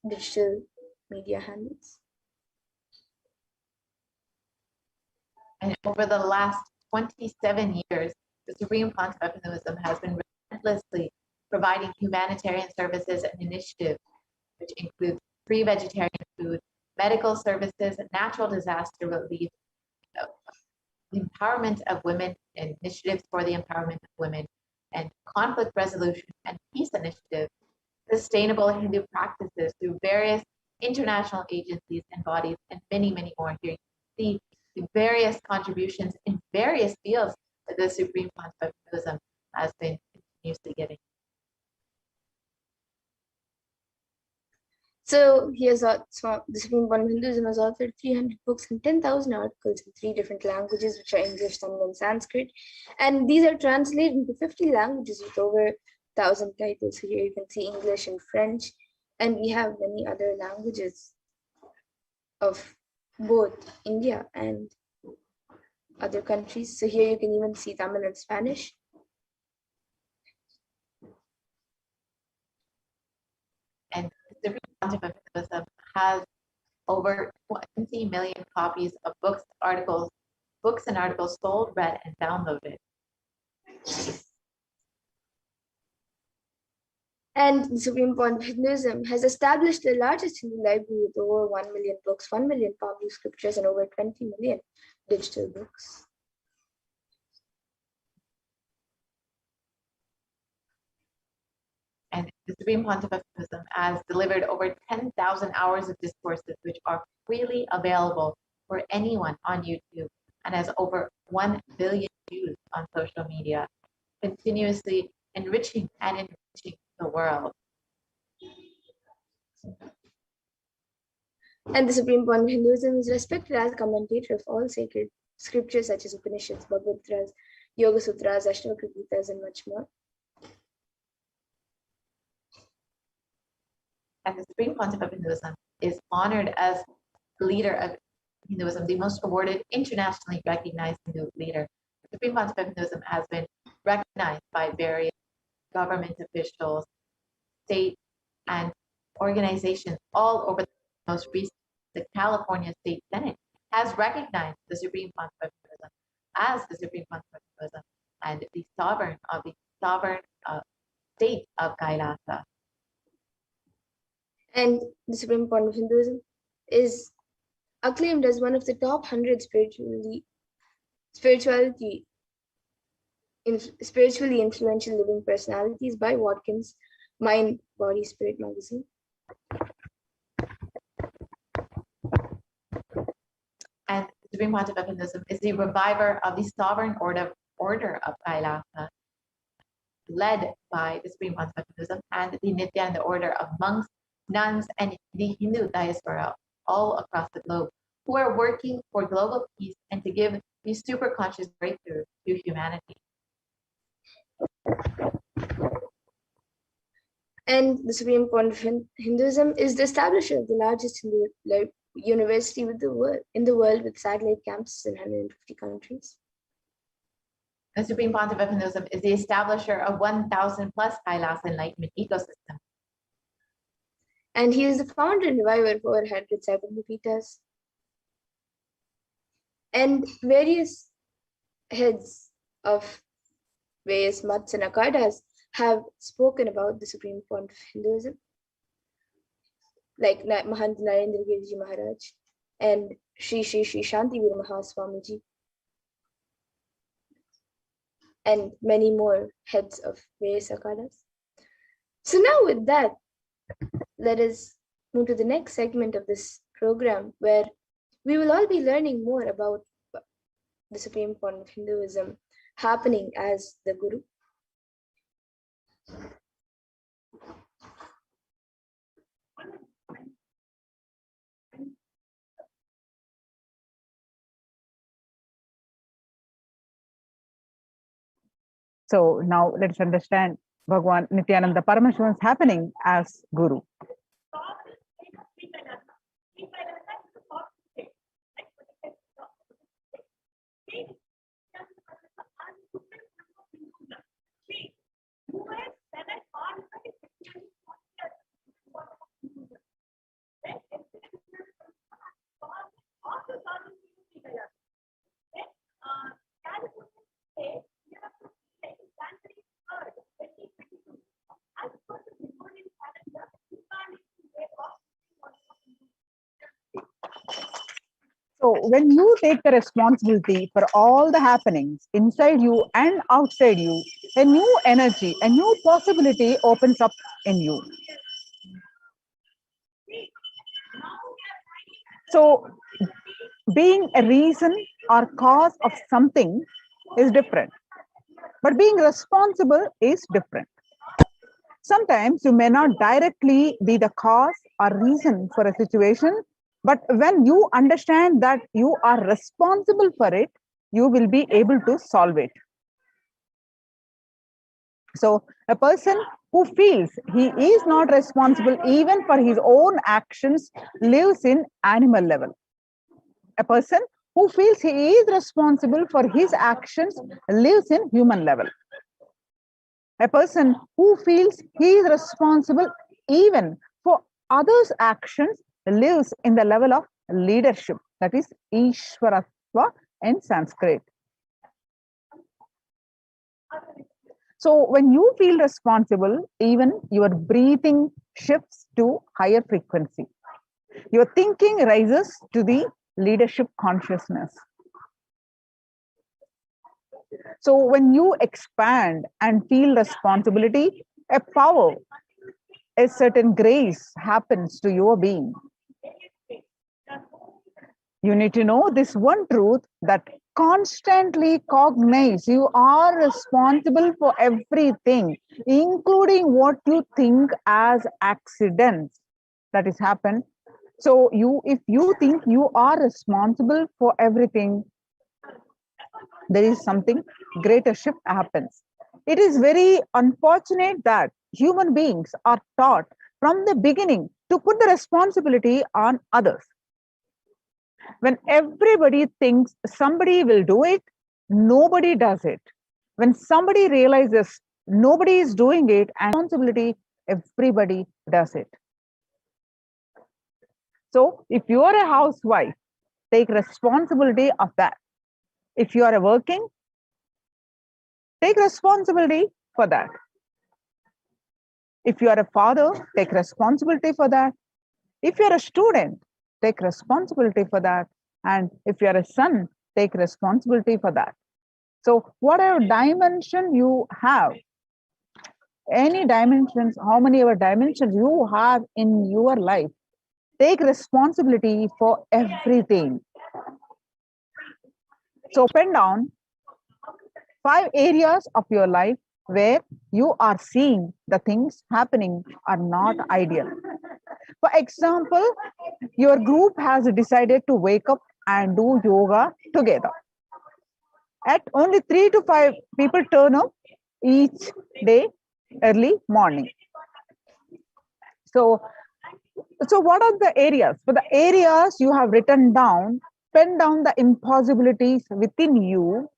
digital media handles. And over the last 27 years, the Supreme Pontiff of Hinduism has been relentlessly providing humanitarian services and initiatives, which include free vegetarian food, medical services, natural disaster relief, the empowerment of women, initiatives for the empowerment of women, and conflict resolution and peace initiatives, sustainable Hindu practices through various international agencies and bodies, and many, many more. Here you can see the various contributions in various fields that the Supreme Pontiff of Hinduism has been continuously giving. So the Supreme Pontiff of Hinduism has authored 300 books and 10,000 articles in 3 different languages, which are English, Tamil, and Sanskrit. And these are translated into 50 languages with over 1,000 titles. So here you can see English and French, and we have many other languages of both India and other countries. So here you can even see Tamil and Spanish. And the Supreme Pontiff of Hinduism has over 20 million copies of books and articles sold, read, and downloaded. And the Supreme Pontiff of Hinduism has established the largest Hindu library with over 1 million books, 1 million published scriptures, and over 20 million digital books. And the Supreme Pontiff of Hinduism has delivered over 10,000 hours of discourses, which are freely available for anyone on YouTube, and has over 1 billion views on social media, continuously enriching and enriching the world. And the Supreme Pontiff of Hinduism is respected as a commentator of all sacred scriptures such as Upanishads, Bhagavad Gita's, Yoga Sutras, Ashtavakra Gitas, and much more. And the Supreme Pontiff of Hinduism is honored as the leader of Hinduism, the most awarded, internationally recognized Hindu leader. The Supreme Pontiff of Hinduism has been recognized by various government officials, state and organizations all over the most recent. The California State Senate has recognized the Supreme Pontiff of Hinduism as the Supreme Pontiff of Hinduism and the sovereign of the sovereign state of Kailasa. And the Supreme Pontiff of Hinduism is acclaimed as one of the top 100 spiritually influential living personalities by Watkins' Mind, Body, Spirit magazine. And the Supreme Pontiff of Hinduism is the reviver of the sovereign order of Kailasa, led by the Supreme Pontiff of Hinduism and the Nithyananda order of monks, nuns, and the Hindu diaspora all across the globe, who are working for global peace and to give the super conscious breakthrough to humanity. And the Supreme Pontiff of Hinduism is the establisher of the largest Hindu university in the world with satellite campuses in 150 countries. The Supreme Pontiff of Hinduism is the establisher of 1,000 plus Kailasa enlightenment ecosystem. And he is the founder and reviver of over 100 Cyberpitas. And various heads of various maths and akhadas have spoken about the Supreme Pontiff of Hinduism, like Mahant Narendra Giriji Maharaj and Sri Shanti Veer Mahaswamiji, and many more heads of various akhadas. So now with that, let us move to the next segment of this program, where we will all be learning more about the Supreme Pontiff of Hinduism happening as the Guru. So now let's understand Bhagwan Nithyananda Paramashivam is happening as Guru. So when you take the responsibility for all the happenings inside you and outside you, a new energy, a new possibility opens up in you. So being a reason or cause of something is different, but being responsible is different. Sometimes you may not directly be the cause or reason for a situation, but when you understand that you are responsible for it, you will be able to solve it. So a person who feels he is not responsible even for his own actions lives in animal level. A person who feels he is responsible for his actions lives in human level. A person who feels he is responsible even for others' actions lives in the level of leadership, that is Ishvaratva in Sanskrit. So when you feel responsible, even your breathing shifts to higher frequency. Your thinking rises to the leadership consciousness. So when you expand and feel responsibility, a power a certain grace happens to your being. You need to know this one truth, that constantly cognize you are responsible for everything, including what you think as accidents that has happened. So if you think you are responsible for everything, there is something greater shift happens. It is very unfortunate that human beings are taught from the beginning to put the responsibility on others. When everybody thinks somebody will do it, nobody does it. When somebody realizes nobody is doing it and responsibility, everybody does it. So if you are a housewife, take responsibility of that. If you are a working, take responsibility for that. If you are a father, take responsibility for that. If you are a student, take responsibility for that. And if you are a son, take responsibility for that. So whatever dimension you have, any dimensions, how many ever dimensions you have in your life, take responsibility for everything. So pen down 5 areas of your life where you are seeing the things happening are not ideal. For example, your group has decided to wake up and do yoga together. At only 3 to 5 people turn up each day early morning. So what are the areas? For the areas you have written down, pen down the impossibilities within you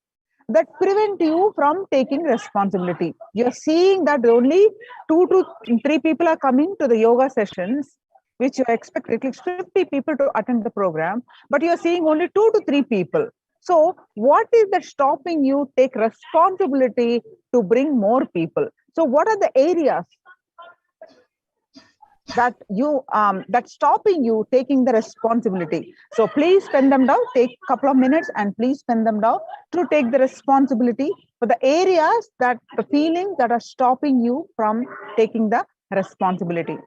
that prevent you from taking responsibility. You're seeing that only 2 to 3 people are coming to the yoga sessions, which you expect at least 50 people to attend the program, but you're seeing only 2 to 3 people. So what is that stopping you take responsibility to bring more people? So what are the areas that that's stopping you taking the responsibility? So please pen them down, take a couple of minutes and please pen them down to take the responsibility for the areas, that the feelings that are stopping you from taking the responsibility.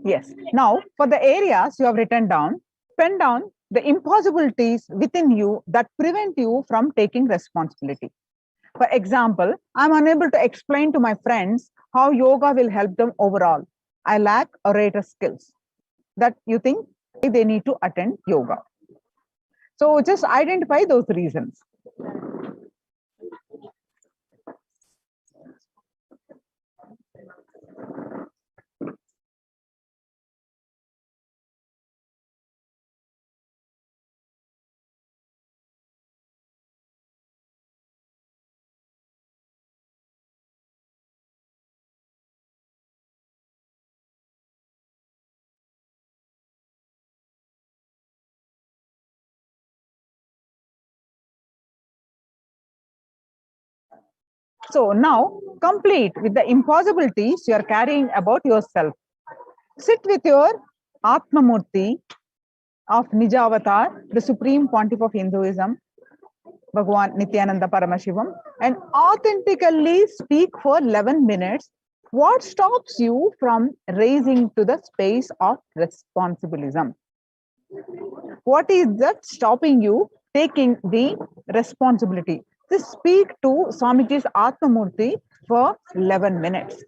Yes. Now, for the areas you have written down, pen down the impossibilities within you that prevent you from taking responsibility. For example, I'm unable to explain to my friends how yoga will help them overall. I lack orator skills. That you think they need to attend yoga. So just identify those reasons. So now complete with the impossibilities you are carrying about yourself. Sit with your Atmamurti of Nijavatar, the Supreme Pontiff of Hinduism, Bhagwan Nithyananda Paramashivam, and authentically speak for 11 minutes. What stops you from raising to the space of responsibilism? What is that stopping you taking the responsibility? Just speak to Swamiji's Atmamurti for 11 minutes.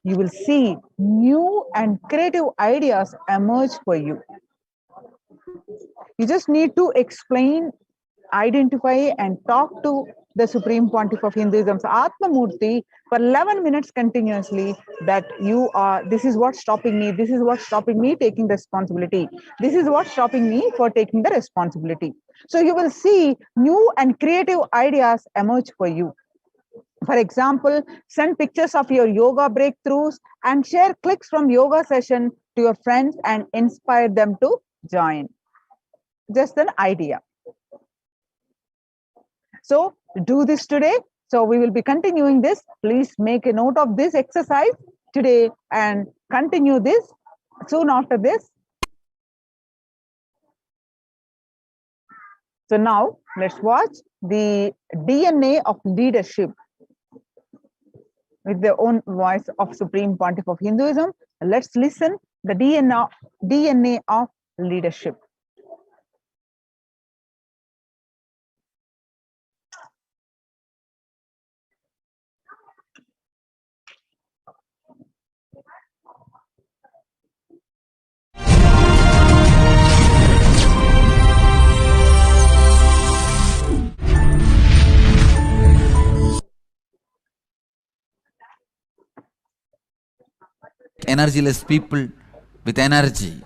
You will see new and creative ideas emerge for you. You just need to explain, identify, and talk to the Supreme Pontiff of Hinduism's Atmamurti for 11 minutes continuously, that you are, this is what's stopping me, this is what's stopping me taking responsibility, this is what's stopping me for taking the responsibility. So you will see new and creative ideas emerge for you. For example, send pictures of your yoga breakthroughs and share clips from yoga session to your friends and inspire them to join. Just an idea. So do this today. So we will be continuing this. Please make a note of this exercise today and continue this soon after this. So now let's watch the DNA of leadership with the own voice of Supreme Pontiff of Hinduism. Let's listen the DNA of leadership. Energyless people with energy.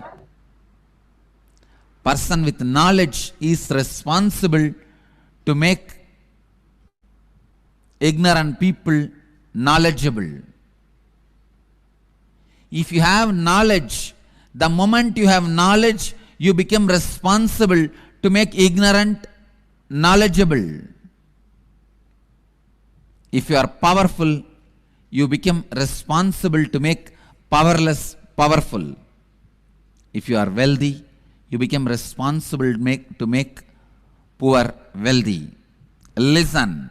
Person with knowledge is responsible to make ignorant people knowledgeable. If you have knowledge, the moment you have knowledge, you become responsible to make ignorant knowledgeable. If you are powerful, you become responsible to make powerless powerful. If you are wealthy, you become responsible to make poor wealthy. Listen,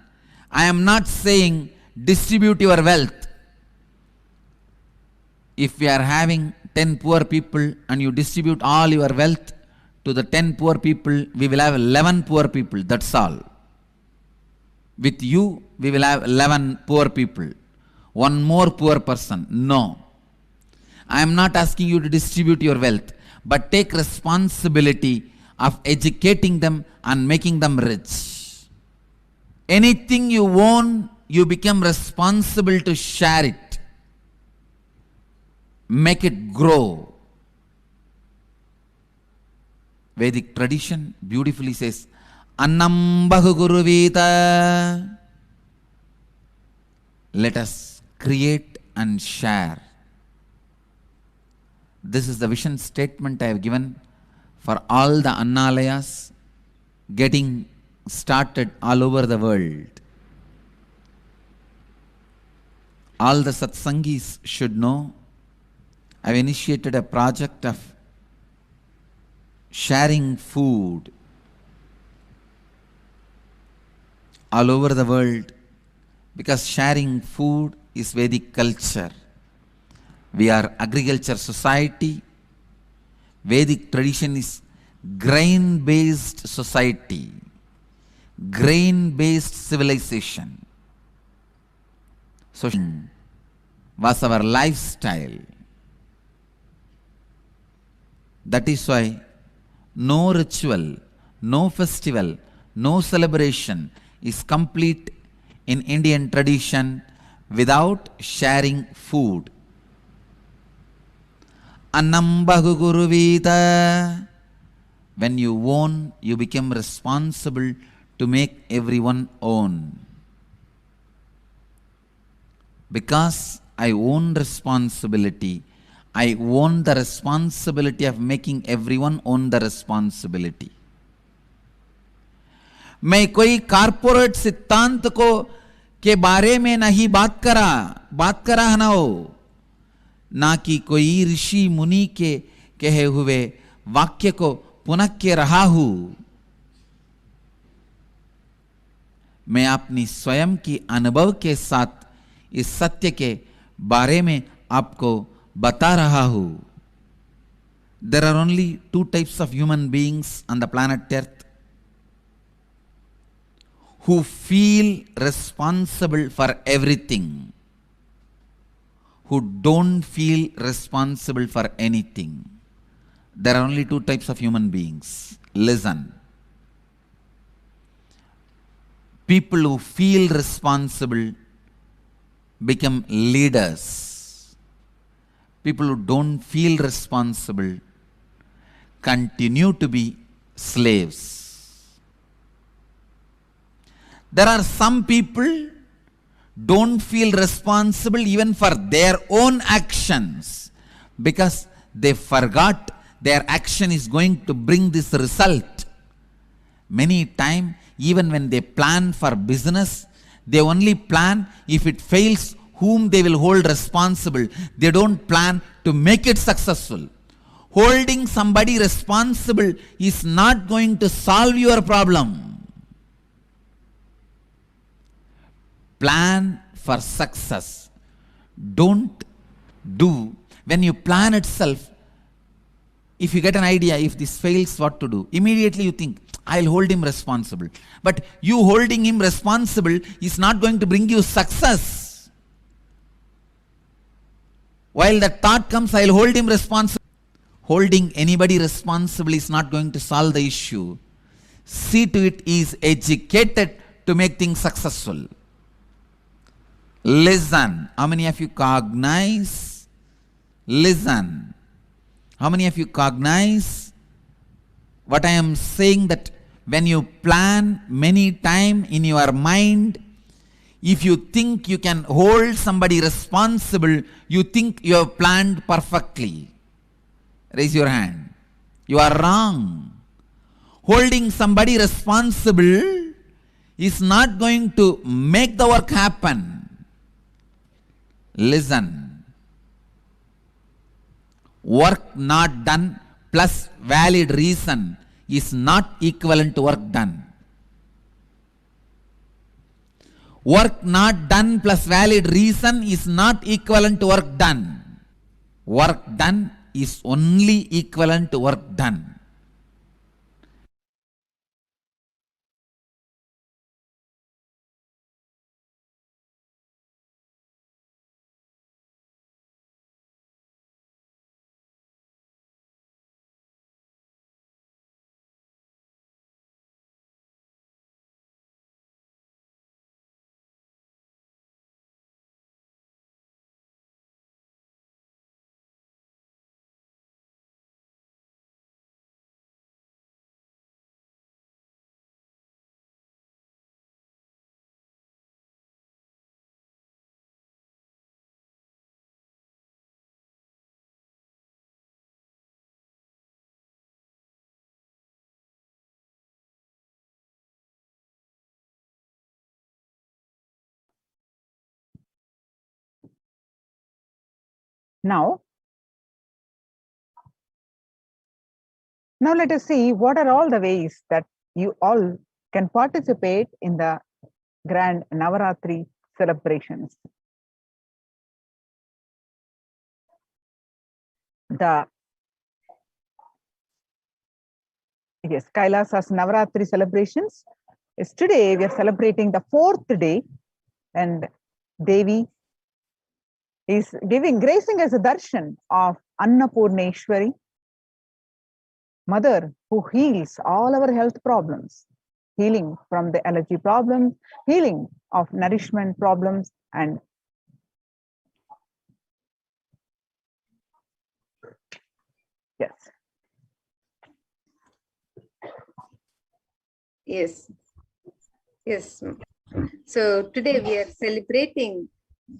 I am not saying distribute your wealth. If we are having 10 poor people and you distribute all your wealth to the 10 poor people, we will have 11 poor people, that's all. With you, we will have 11 poor people. One more poor person. No. I am not asking you to distribute your wealth, but take responsibility of educating them and making them rich. Anything you own, you become responsible to share it. Make it grow. Vedic tradition beautifully says, Annam Bahuguruvita. Let us create and share. This is the vision statement I have given for all the Annalayas getting started all over the world. All the Satsangis should know I have initiated a project of sharing food all over the world, because sharing food is Vedic culture. We are agriculture society. Vedic tradition is grain-based society, grain-based civilization. So was our lifestyle. That is why no ritual, no festival, no celebration is complete in Indian tradition without sharing food. Annam bahu guruvita. When you own, you become responsible to make everyone own. Because I own responsibility, I own the responsibility of making everyone own the responsibility. मैं कोई corporate सिद्धांत को के बारे में नहीं बात करा है ना हो, ना कि कोई ऋषि मुनि के कहे हुए वाक्य को पुनः के रहा हूं. मैं अपनी स्वयं की अनुभव के साथ इस सत्य के बारे में आपको बता रहा हूं. There are only two types of human beings on the planet Earth who feel responsible for everything, who don't feel responsible for anything. There are only two types of human beings. Listen. People who feel responsible become leaders. People who don't feel responsible continue to be slaves. There are some people don't feel responsible even for their own actions because they forgot their action is going to bring this result. Many times, even when they plan for business, they only plan if it fails, whom they will hold responsible. They don't plan to make it successful. Holding somebody responsible is not going to solve your problem. Plan for success. Don't do, when you plan itself, if you get an idea, if this fails, what to do? Immediately you think, I'll hold him responsible. But you holding him responsible is not going to bring you success. While the thought comes, I'll hold him responsible. Holding anybody responsible is not going to solve the issue. See to it he is educated to make things successful. Listen. How many of you cognize? Listen. How many of you cognize what I am saying, that when you plan many times in your mind, if you think you can hold somebody responsible, you think you have planned perfectly. Raise your hand. You are wrong. Holding somebody responsible is not going to make the work happen. Listen. Work not done plus valid reason is not equivalent to work done. Work not done plus valid reason is not equivalent to work done. Work done is only equivalent to work done. Now let us see what are all the ways that you all can participate in the grand Navaratri celebrations. the Kailasa'S Navaratri celebrations. Yes, today we are celebrating the 4th day, and Devi is gracing as a darshan of Annapurneshwari, Mother who heals all our health problems, healing from the allergy problems, healing of nourishment problems, and yes. Yes. Yes. So today we are celebrating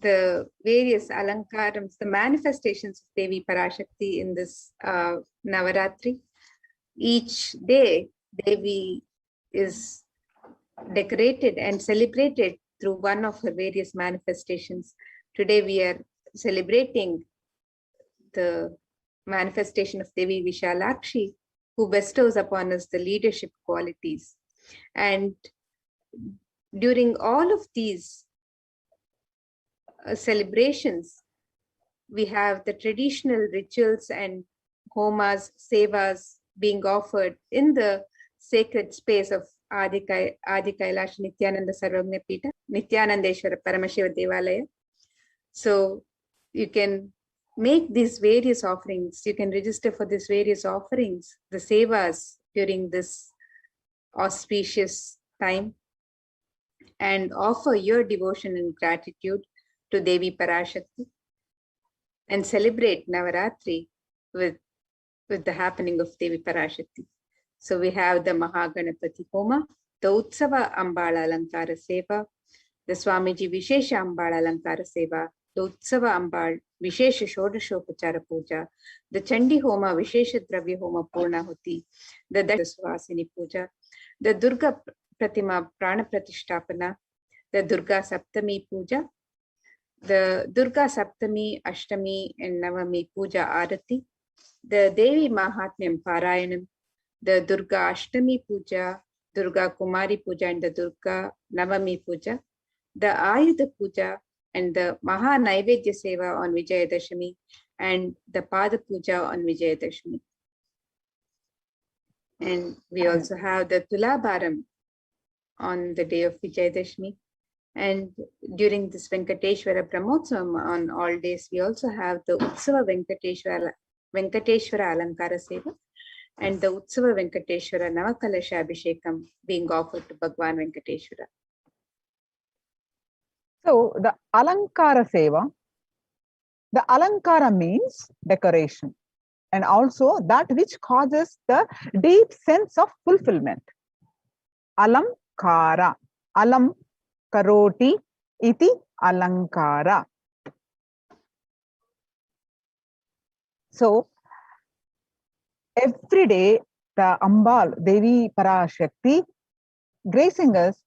the various alankarams, the manifestations of Devi Parashakti in this Navaratri. Each day, Devi is decorated and celebrated through one of her various manifestations. Today we are celebrating the manifestation of Devi Vishalakshi, who bestows upon us the leadership qualities. And during all of these celebrations, we have the traditional rituals and homas, sevas being offered in the sacred space of Adi Kailasha Nithyananda Sarvagna Nithyanandeshwara Paramashiva Devalaya. So you can make these various offerings. You can register for these various offerings, the sevas during this auspicious time, and offer your devotion and gratitude to Devi Parashakti, and celebrate Navaratri with the happening of Devi Parashakti. So we have the Mahaganapati Homa, the Utsava Ambala Alankara Seva, the Swamiji Vishesha Ambala Alankara Seva, the Utsava Ambal Vishesha Shodashopachara Puja, the Chandi Homa Vishesha Dravya Homa Purnahuti, the Daswasini Puja, the Durga Pratima Prana Pratishtapana, the Durga Saptami Puja, the Durga Saptami, Ashtami and Navami Puja Arati, the Devi Mahatmyam Parayanam, the Durga Ashtami Puja, Durga Kumari Puja and the Durga Navami Puja, the Ayudha Puja and the Maha Naivedya Seva on Vijayadashami, and the Pada Puja on Vijayadashami. And we also have the Tulabharam on the day of Vijayadashami. And during this Venkateshwara Brahmotsavam on all days, we also have the Utsava Venkateshwara Alankara Seva and the Utsava Venkateshwara Navakalasha Abhishekam being offered to Bhagwan Venkateshwara. So the Alankara Seva, the Alankara means decoration, and also that which causes the deep sense of fulfillment. Alamkara, alam karoti iti alankara. So every day the Ambal, Devi Parashakti, gracing us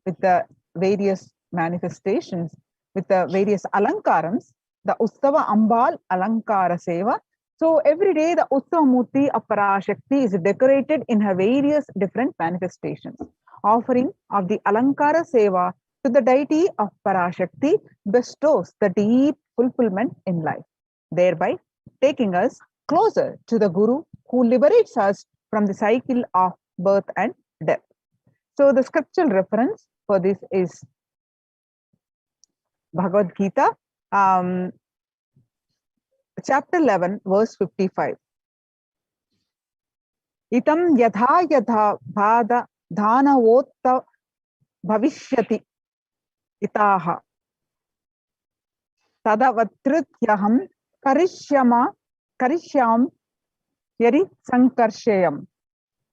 with the various manifestations, with the various alankarams, the Uttava Ambal Alankara Seva. So every day the Uttava Murti of Parashakti is decorated in her various different manifestations. Offering of the Alankara Seva to the deity of Parashakti bestows the deep fulfillment in life, thereby taking us closer to the Guru who liberates us from the cycle of birth and death. So the scriptural reference for this is Bhagavad Gita, chapter 11, verse 55. Itam yatha yatha bhada dhanavotta bhavishyati itaha tadavatrityaham karishyam yari sankarshayam.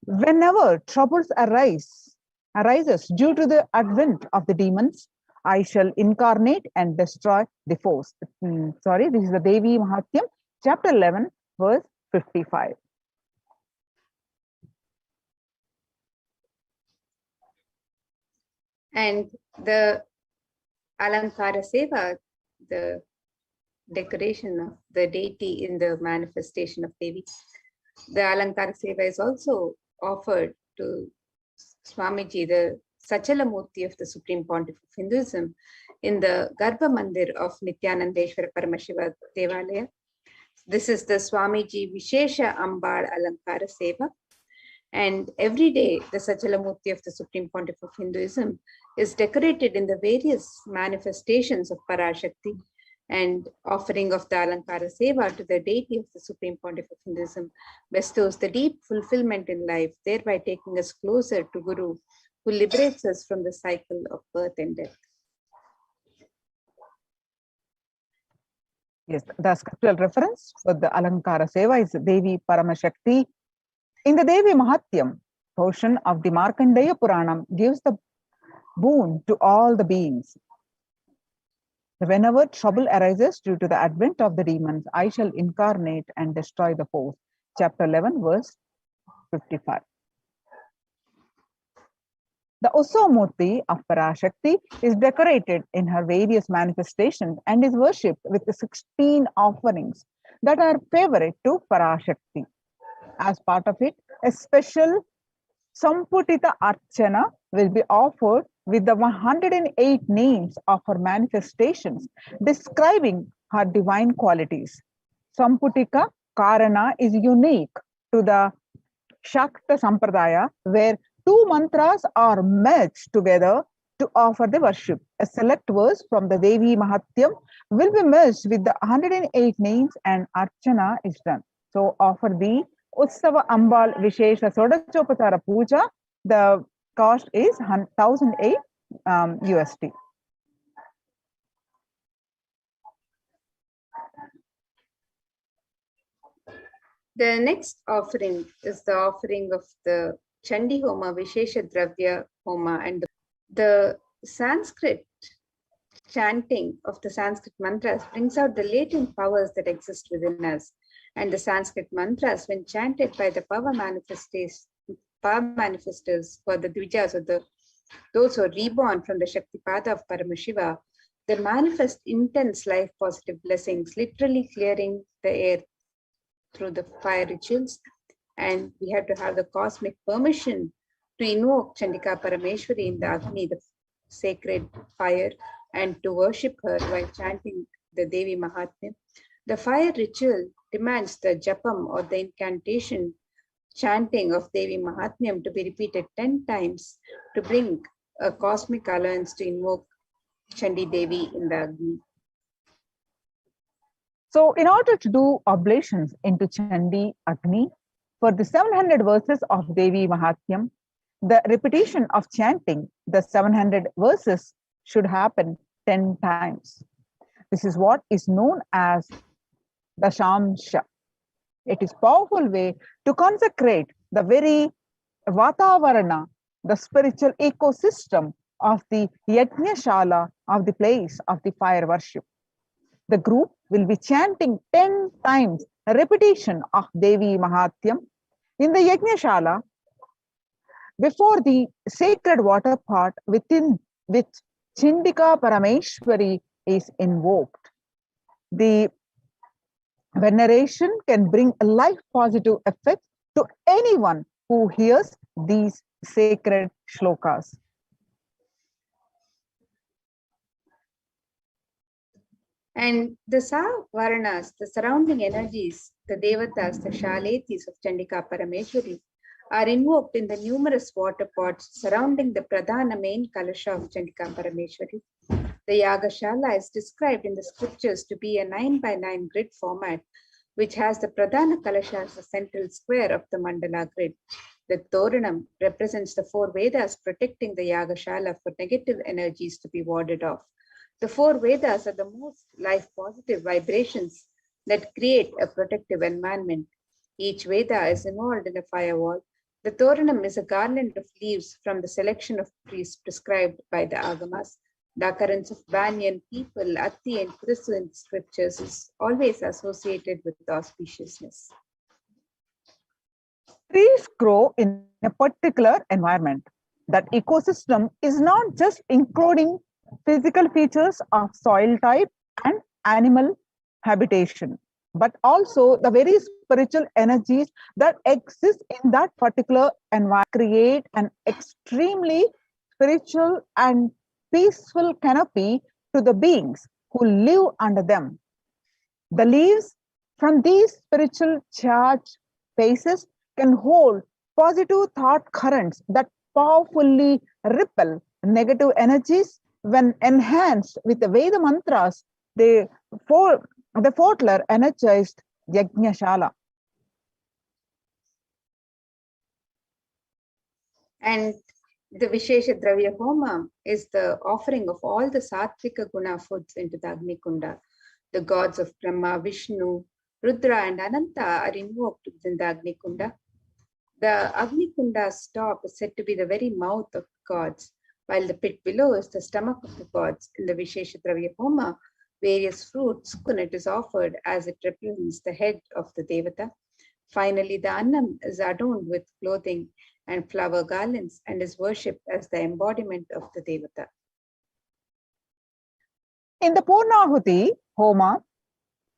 Whenever troubles arises due to the advent of the demons, I shall incarnate and destroy the force. Sorry, this is the Devi Mahatyam, chapter 11, verse 55. And the Alankara Seva, the decoration of the deity in the manifestation of Devi. The Alankara Seva is also offered to Swamiji, the Sachala Murti of the Supreme Pontiff of Hinduism, in the Garbha Mandir of Nithyanandeshwara Paramashiva Devalaya. This is the Swamiji Vishesha Ambal Alankara Seva. And every day, the Sachalamurti of the Supreme Pontiff of Hinduism is decorated in the various manifestations of Parashakti, and offering of the Alankara Seva to the deity of the Supreme Pontiff of Hinduism bestows the deep fulfillment in life, thereby taking us closer to Guru, who liberates us from the cycle of birth and death. Yes, the scriptural reference for the Alankara Seva is Devi Paramashakti. In the Devi Mahatyam portion of the Markandeya Puranam gives the boon to all the beings. Whenever trouble arises due to the advent of the demons, I shall incarnate and destroy the force. Chapter 11, verse 55. The Usamurti of Parashakti is decorated in her various manifestations and is worshipped with the 16 offerings that are favorite to Parashakti. As part of it, a special Samputita Archana will be offered with the 108 names of her manifestations describing her divine qualities. Samputika Karana is unique to the Shakta Sampradaya, where two mantras are merged together to offer the worship. A select verse from the Devi Mahatyam will be merged with the 108 names and Archana is done. So offer the Utsava Ambal Vishesha Sodachopatara Puja. The cost is 1,008 USD. The next offering is the offering of the Chandi Homa, Vishesha Dravya Homa, and the Sanskrit chanting of the Sanskrit mantras brings out the latent powers that exist within us. And the Sanskrit mantras, when chanted by the power manifestors for the Dvijas, or those who are reborn from the Shaktipada of Paramashiva, they manifest intense life positive blessings, literally clearing the air through the fire rituals. And we have to have the cosmic permission to invoke Chandika Parameshwari in the Agni, the sacred fire, and to worship her while chanting the Devi Mahatmya. The fire ritual demands the japam, or the incantation chanting of Devi Mahatmyam, to be repeated 10 times to bring a cosmic alliance to invoke Chandi Devi in the Agni. So in order to do oblations into Chandi Agni, for the 700 verses of Devi Mahatmyam, the repetition of chanting the 700 verses should happen 10 times. This is what is known as the Shamsha. It is a powerful way to consecrate the very Vatavarana, the spiritual ecosystem of the Yajna-shala, of the place of the fire worship. The group will be chanting 10 times a repetition of Devi Mahatyam in the Yajna-shala before the sacred water pot within which Chindika Parameshwari is invoked. The veneration can bring a life positive effect to anyone who hears these sacred shlokas. And the Savaranas, the surrounding energies, the Devatas, the Shaletis of Chandika Parameshwari, are invoked in the numerous water pots surrounding the Pradhana main Kalasha of Chandika Parameshwari. The Yagashala is described in the scriptures to be a 9x9 grid format, which has the Pradhana Kalasha as the central square of the Mandala grid. The Toranam represents the 4 Vedas protecting the Yagashala for negative energies to be warded off. The 4 Vedas are the most life-positive vibrations that create a protective environment. Each Veda is involved in a firewall. The Toranam is a garland of leaves from the selection of trees prescribed by the Agamas. The occurrence of banyan, people, atti, and krisu in scriptures is always associated with auspiciousness. Trees grow in a particular environment. That ecosystem is not just including physical features of soil type and animal habitation, but also the very spiritual energies that exist in that particular environment create an extremely spiritual and peaceful canopy to the beings who live under them. The leaves from these spiritual charged spaces can hold positive thought currents that powerfully repel negative energies when enhanced with the Veda mantras. The Fortler energized Yajnashala. And the Vishesha Dravya Homa is the offering of all the Sattvika Guna foods into the Agni Kunda. The gods of Brahma, Vishnu, Rudra and Ananta are invoked within the Agni Kunda. The Agni Kunda's top is said to be the very mouth of gods, while the pit below is the stomach of the gods. In the Vishesha Dravya Homa, various fruits, coconut is offered as it represents the head of the Devata. Finally, the Annam is adorned with clothing and flower garlands and is worshipped as the embodiment of the Devata. In the Purnahuti Homa,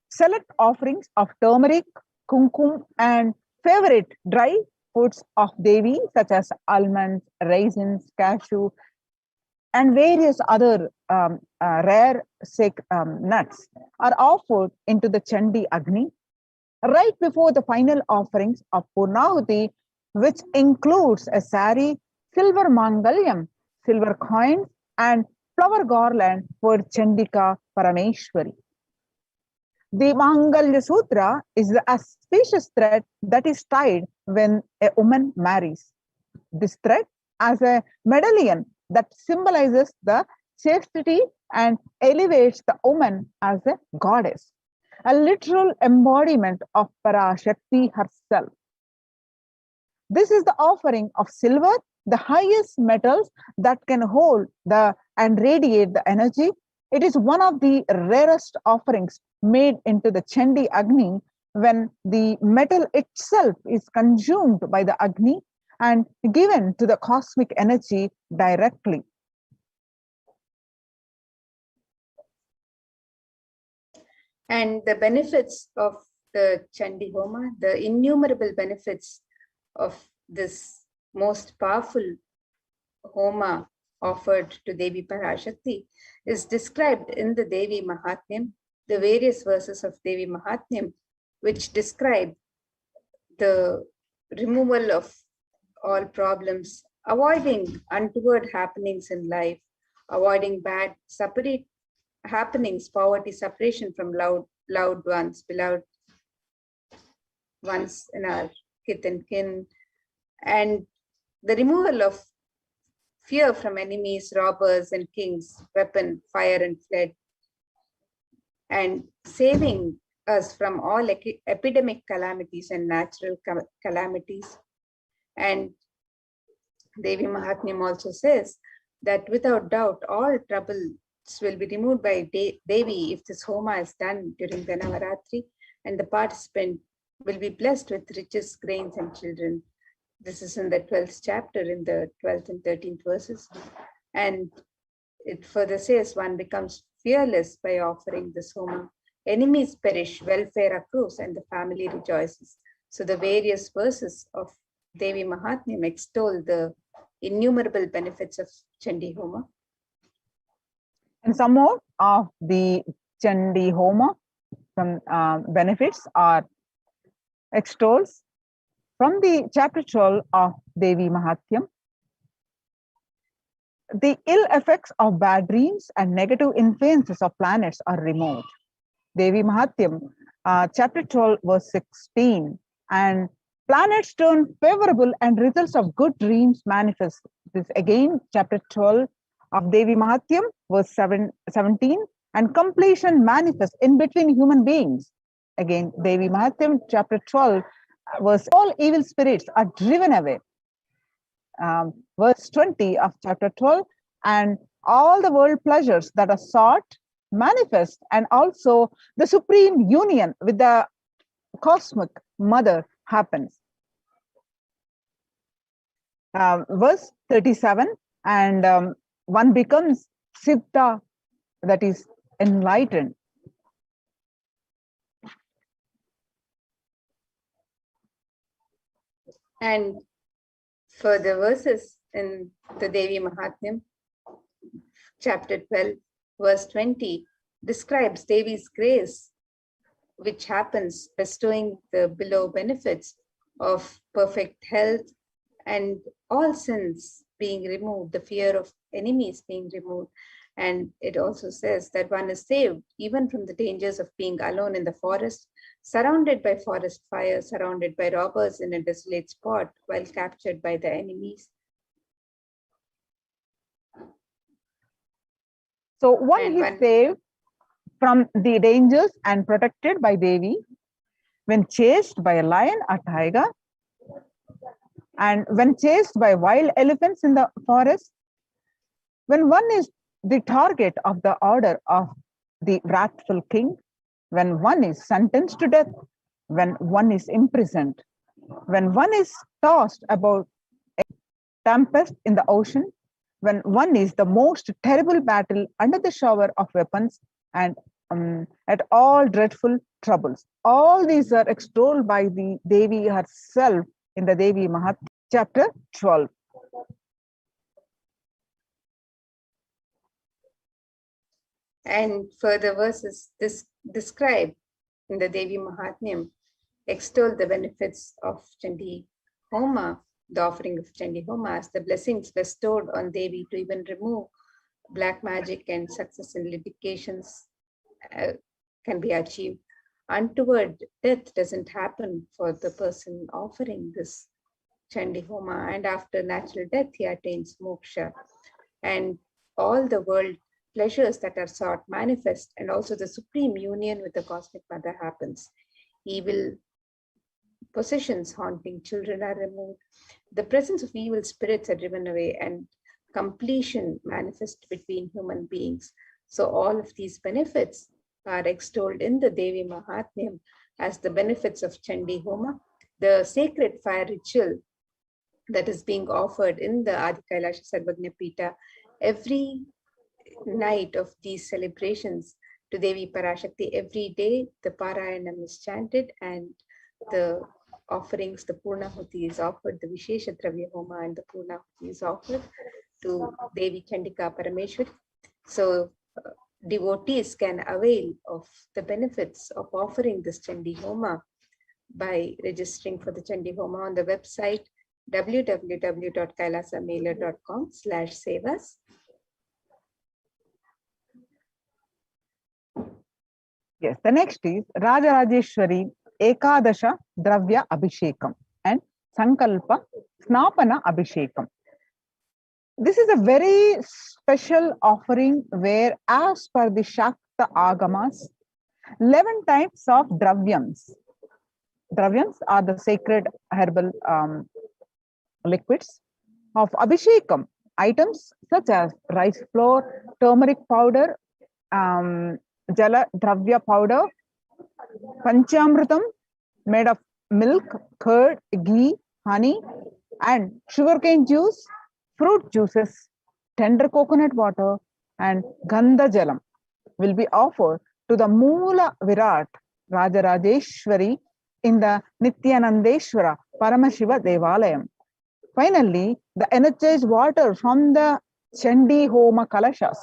select offerings of turmeric, kumkum, and favorite dry foods of Devi, such as almonds, raisins, cashew, and various other rare nuts, are offered into the Chandi Agni right before the final offerings of Purnahuti, which includes a sari, silver mangalyam, silver coins, and flower garland for Chandika Parameshwari. The Mangalya Sutra is the auspicious thread that is tied when a woman marries. This thread as a medallion that symbolizes the chastity and elevates the woman as a goddess, a literal embodiment of Parashakti herself. This is the offering of silver, the highest metals that can hold and radiate the energy. It is one of the rarest offerings made into the Chandi Agni when the metal itself is consumed by the Agni and given to the cosmic energy directly. And the benefits of the Chandi Homa, the innumerable benefits of this most powerful Homa offered to Devi Parashakti is described in the Devi Mahatmyam, the various verses of Devi Mahatmyam, which describe the removal of all problems, avoiding untoward happenings in life, avoiding bad separate happenings, poverty, separation from loved ones, beloved ones in our kith and kin, and the removal of fear from enemies, robbers and kings, weapon, fire and flood, and saving us from all epidemic calamities and natural calamities. And Devi Mahatmyam also says that without doubt, all troubles will be removed by Devi if this Homa is done during the Navaratri, and the participant will be blessed with riches, grains and children. This is in the 12th chapter in the 12th and 13th verses. And it further says one becomes fearless by offering this Homa. Enemies perish, welfare accrues, and the family rejoices. So the various verses of Devi Mahatmyam extol the innumerable benefits of Chandi Homa. And some more of the Chandi Homa, some benefits are extols from the chapter 12 of Devi Mahatmyam. The ill effects of bad dreams and negative influences of planets are removed. Devi Mahatmyam, chapter 12, verse 16. And planets turn favorable and results of good dreams manifest. This again, chapter 12 of Devi Mahatmyam, verse 17. And completion manifests in between human beings. Again, Devi Mahatmyam, chapter 12, verse all evil spirits are driven away. Verse 20 of chapter 12, and all the world pleasures that are sought manifest, and also the supreme union with the cosmic mother happens. Verse 37, and one becomes Siddha, that is enlightened. And further verses in the Devi Mahatmyam, chapter 12, verse 20, describes Devi's grace which happens bestowing the below benefits of perfect health and all sins being removed, the fear of enemies being removed. And it also says that one is saved even from the dangers of being alone in the forest, surrounded by forest fire, surrounded by robbers in a desolate spot while captured by the enemies. So one is saved from the dangers and protected by Devi when chased by a lion or tiger, and when chased by wild elephants in the forest, when one is the target of the order of the wrathful king, when one is sentenced to death, when one is imprisoned, when one is tossed about a tempest in the ocean, when one is the most terrible battle under the shower of weapons and at all dreadful troubles. All these are extolled by the Devi herself in the Devi Mahatmya, chapter 12. And further verses describe in the Devi Mahatmyam, extol the benefits of Chandi Homa, the offering of Chandi Homa, as the blessings bestowed on Devi to even remove black magic and success in litigations can be achieved. Untoward death doesn't happen for the person offering this Chandi Homa, and after natural death, he attains moksha. And all the world pleasures that are sought manifest, and also the supreme union with the cosmic mother happens. Evil possessions haunting children are removed. The presence of evil spirits are driven away, and completion manifests between human beings. So all of these benefits are extolled in the Devi Mahatmyam as the benefits of Chandi Homa, the sacred fire ritual that is being offered in the Adi Kailasha Sarvagnya Pita every night of these celebrations to Devi Parashakti. Every day the Parayanam is chanted and the offerings, the Purnahuti is offered, the Vishesha Dravya Homa and the Purnahuti is offered to Devi Chandika Parameshwari. So devotees can avail of the benefits of offering this Chandi Homa by registering for the Chandi Homa on the website www.kailasamela.com/sevas. Yes, the next is Rajarajeshwari Ekadasha Dravya Abhishekam and Sankalpa Snapana Abhishekam. This is a very special offering where, as per the Shakta Agamas, 11 types of dravyams. Dravyams are the sacred herbal liquids of Abhishekam, items such as rice flour, turmeric powder, Jala Dravya powder, Panchamritam made of milk, curd, ghee, honey, and sugarcane juice, fruit juices, tender coconut water, and Gandha Jalam will be offered to the Moola Virat Rajarajeshwari in the Nithyanandeshwara Paramashiva Devalayam. Finally, the energized water from the Chandi Homa Kalashas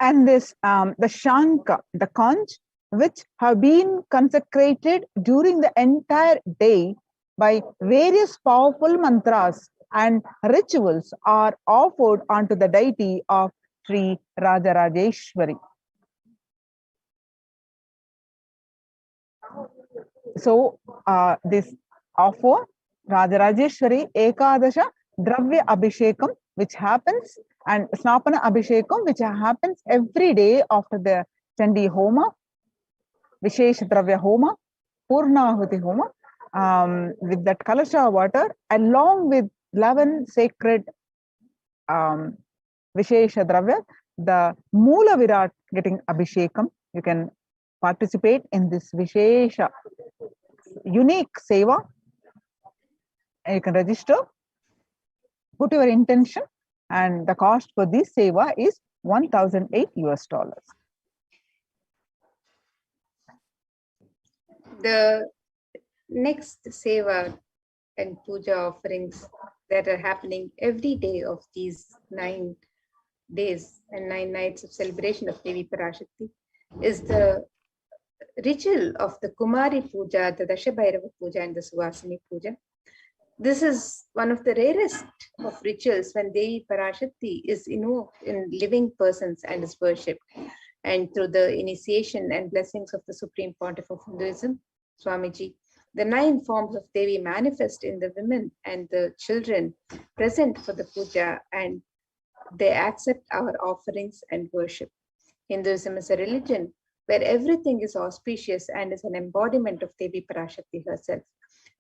and this the Shanka, the conch, which have been consecrated during the entire day by various powerful mantras and rituals, are offered onto the deity of Sri Rajarajeshwari. So this offer Rajarajeshwari Ekadasha Dravya Abhishekam, which happens, and Snapana Abhishekam, which happens every day after the Chandi Homa, Vishesh Dravya Homa, Purnahuti Homa, with that Kalasha water, along with 11 sacred Vishesha Dravya, the Moola Virat getting Abhishekam. You can participate in this Vishesha unique seva. And you can register, put your intention, and the cost for this seva is $1,008 US. The next seva and puja offerings that are happening every day of these 9 days and 9 nights of celebration of Devi Parashakti is the ritual of the Kumari Puja, the Dashabhairava Puja and the Suvasini Puja. This is one of the rarest of rituals when Devi Parashakti is invoked in living persons and is worshipped. And through the initiation and blessings of the Supreme Pontiff of Hinduism, Swamiji, the 9 forms of Devi manifest in the women and the children present for the puja, and they accept our offerings and worship. Hinduism is a religion where everything is auspicious and is an embodiment of Devi Parashakti herself.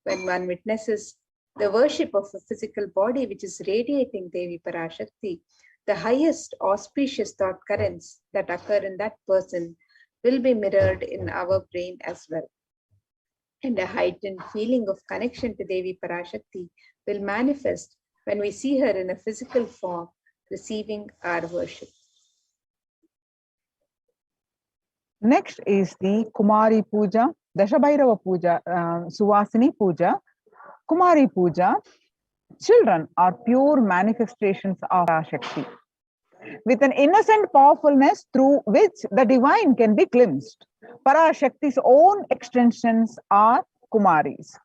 When one witnesses the worship of a physical body which is radiating Devi Parashakti, the highest auspicious thought currents that occur in that person will be mirrored in our brain as well. And a heightened feeling of connection to Devi Parashakti will manifest when we see her in a physical form receiving our worship. Next is the Kumari Puja, Dashabhairava Puja, Suvasini Puja. Kumari Puja, children are pure manifestations of Shakti, with an innocent powerfulness through which the divine can be glimpsed. Parashakti's own extensions are Kumaris.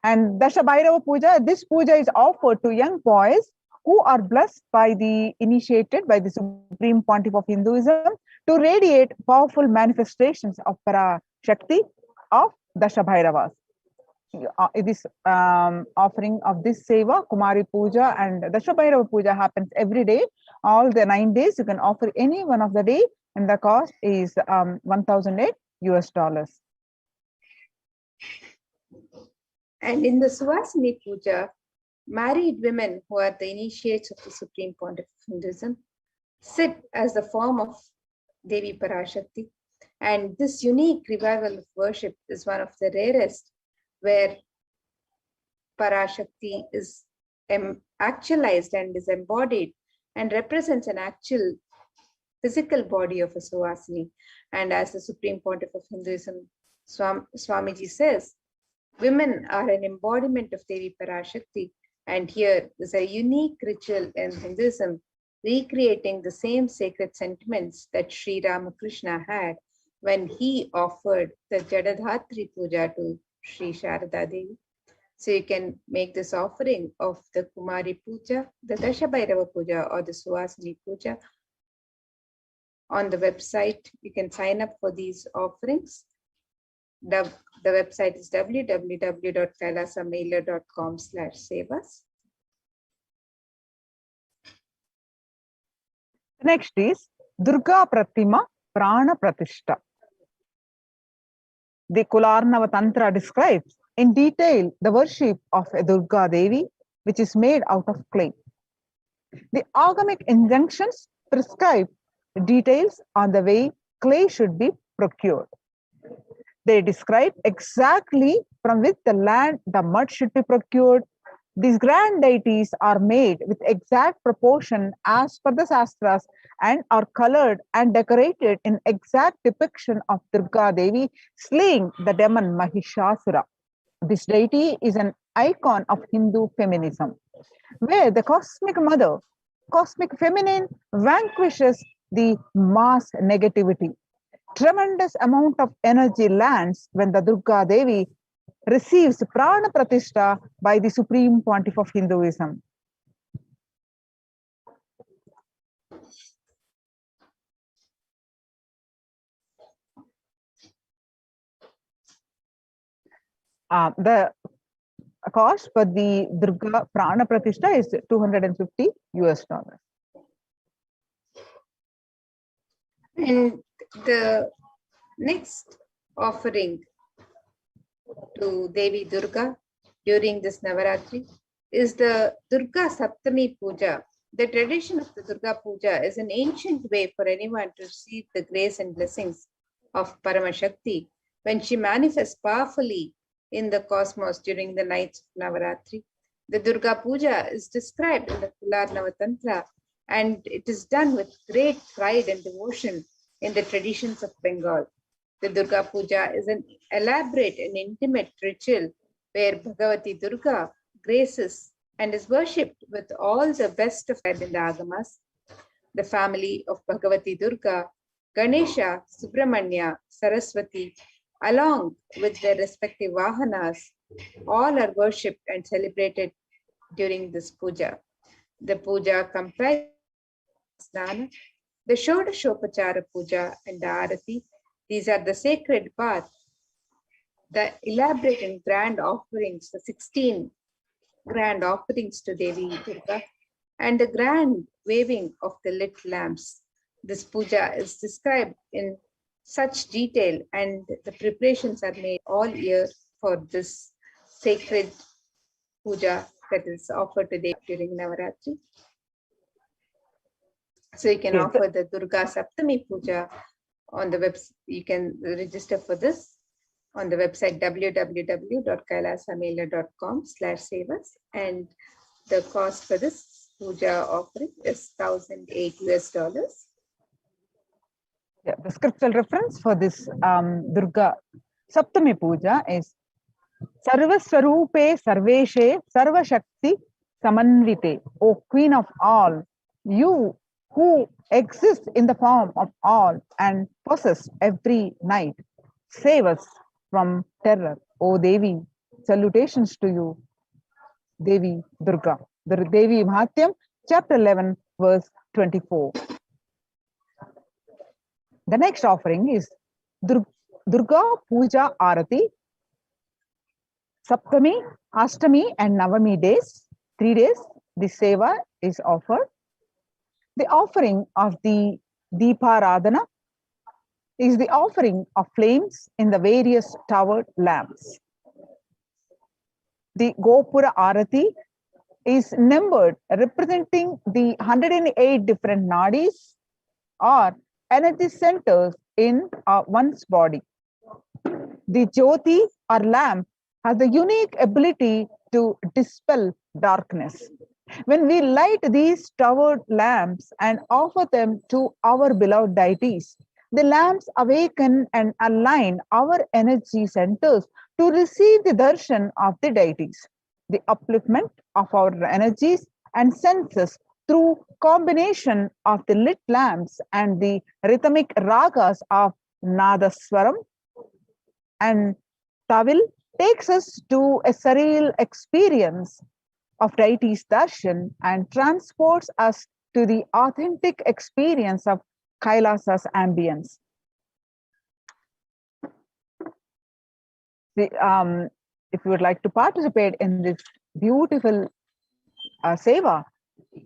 And Dashabhairava Puja, this puja is offered to young boys who are blessed by the initiated by the Supreme Pontiff of Hinduism to radiate powerful manifestations of Parashakti of Dashabhairavas. This offering of this seva, Kumari Puja and Dashabhairava Puja happens every day. All the 9 days, you can offer any one of the day, and the cost is $1,008. And in the Suvasini Puja, married women who are the initiates of the Supreme Pontiff of Hinduism sit as the form of Devi Parashakti. And this unique revival of worship is one of the rarest, where Parashakti is actualized and is embodied and represents an actual physical body of a Suvasini. And as the Supreme Pontiff of Hinduism, Swamiji says, women are an embodiment of Devi Parashakti. And here is a unique ritual in Hinduism, recreating the same sacred sentiments that Sri Ramakrishna had when he offered the Jadadhatri Puja to Sri Sharada Devi. So you can make this offering of the Kumari Puja, the Dashabhairava Puja or the Suvasini Puja on the website. You can sign up for these offerings. The website is www.kailasamailer.com/sevas. Next is Durga Pratima Prana Pratishta. The Kularnava Tantra describes in detail the worship of a Durga Devi, which is made out of clay. The agamic injunctions prescribe details on the way clay should be procured. They describe exactly from which the land the mud should be procured. These grand deities are made with exact proportion as per the Shastras and are colored and decorated in exact depiction of Durga Devi slaying the demon Mahishasura. This deity is an icon of Hindu feminism, where the cosmic mother, cosmic feminine, vanquishes the mass negativity. Tremendous amount of energy lands when the Durga Devi receives Prana Pratishta by the Supreme Pontiff of Hinduism. The cost for the Durga Prana Pratishta is $250. And the next offering to Devi Durga during this Navaratri is the Durga Saptami Puja. The tradition of the Durga Puja is an ancient way for anyone to receive the grace and blessings of Paramashakti when she manifests powerfully in the cosmos during the nights of Navaratri. The Durga Puja is described in the Kularnava Tantra, and it is done with great pride and devotion in the traditions of Bengal. The Durga Puja is an elaborate and intimate ritual where Bhagavati Durga graces and is worshipped with all the best of God in the Agamas. The family of Bhagavati Durga Ganesha, Subramanya, Saraswati, along with their respective Vahanas, all are worshipped and celebrated during this puja. The puja comprises Snana, the Shodashopachara puja, and the Arati. These are the sacred bath, the elaborate and grand offerings, the 16 grand offerings to Devi Durga, and the grand waving of the lit lamps. This puja is described in such detail, and the preparations are made all year for this sacred puja that is offered today during Navaratri. So you can offer the Durga Saptami puja on the website. You can register for this on the website www.kailasa'S and the cost for this puja offering is $1,008. Yeah, the scriptural reference for this Durga Saptami puja is Sarvaswarupe Sarveshe Sarvashakti Samanvite, O Queen of all, you who exist in the form of all and possess every night, save us from terror, O Devi. Salutations to you, Devi Durga. The Devi Mahatyam, chapter 11, verse 24. The next offering is Durga Puja Arati, Saptami, Ashtami, and Navami days, 3 days. The seva is offered. The offering of the Deeparadhana is the offering of flames in the various towered lamps. The Gopura Arati is numbered, representing the 108 different nadis or energy centers in one's body. The Jyoti or lamp has the unique ability to dispel darkness. When we light these towered lamps and offer them to our beloved deities, the lamps awaken and align our energy centers to receive the darshan of the deities. The upliftment of our energies and senses through combination of the lit lamps and the rhythmic ragas of Nadaswaram and Tawil takes us to a surreal experience of deities darshan and transports us to the authentic experience of Kailasa'S ambience. If you would like to participate in this beautiful seva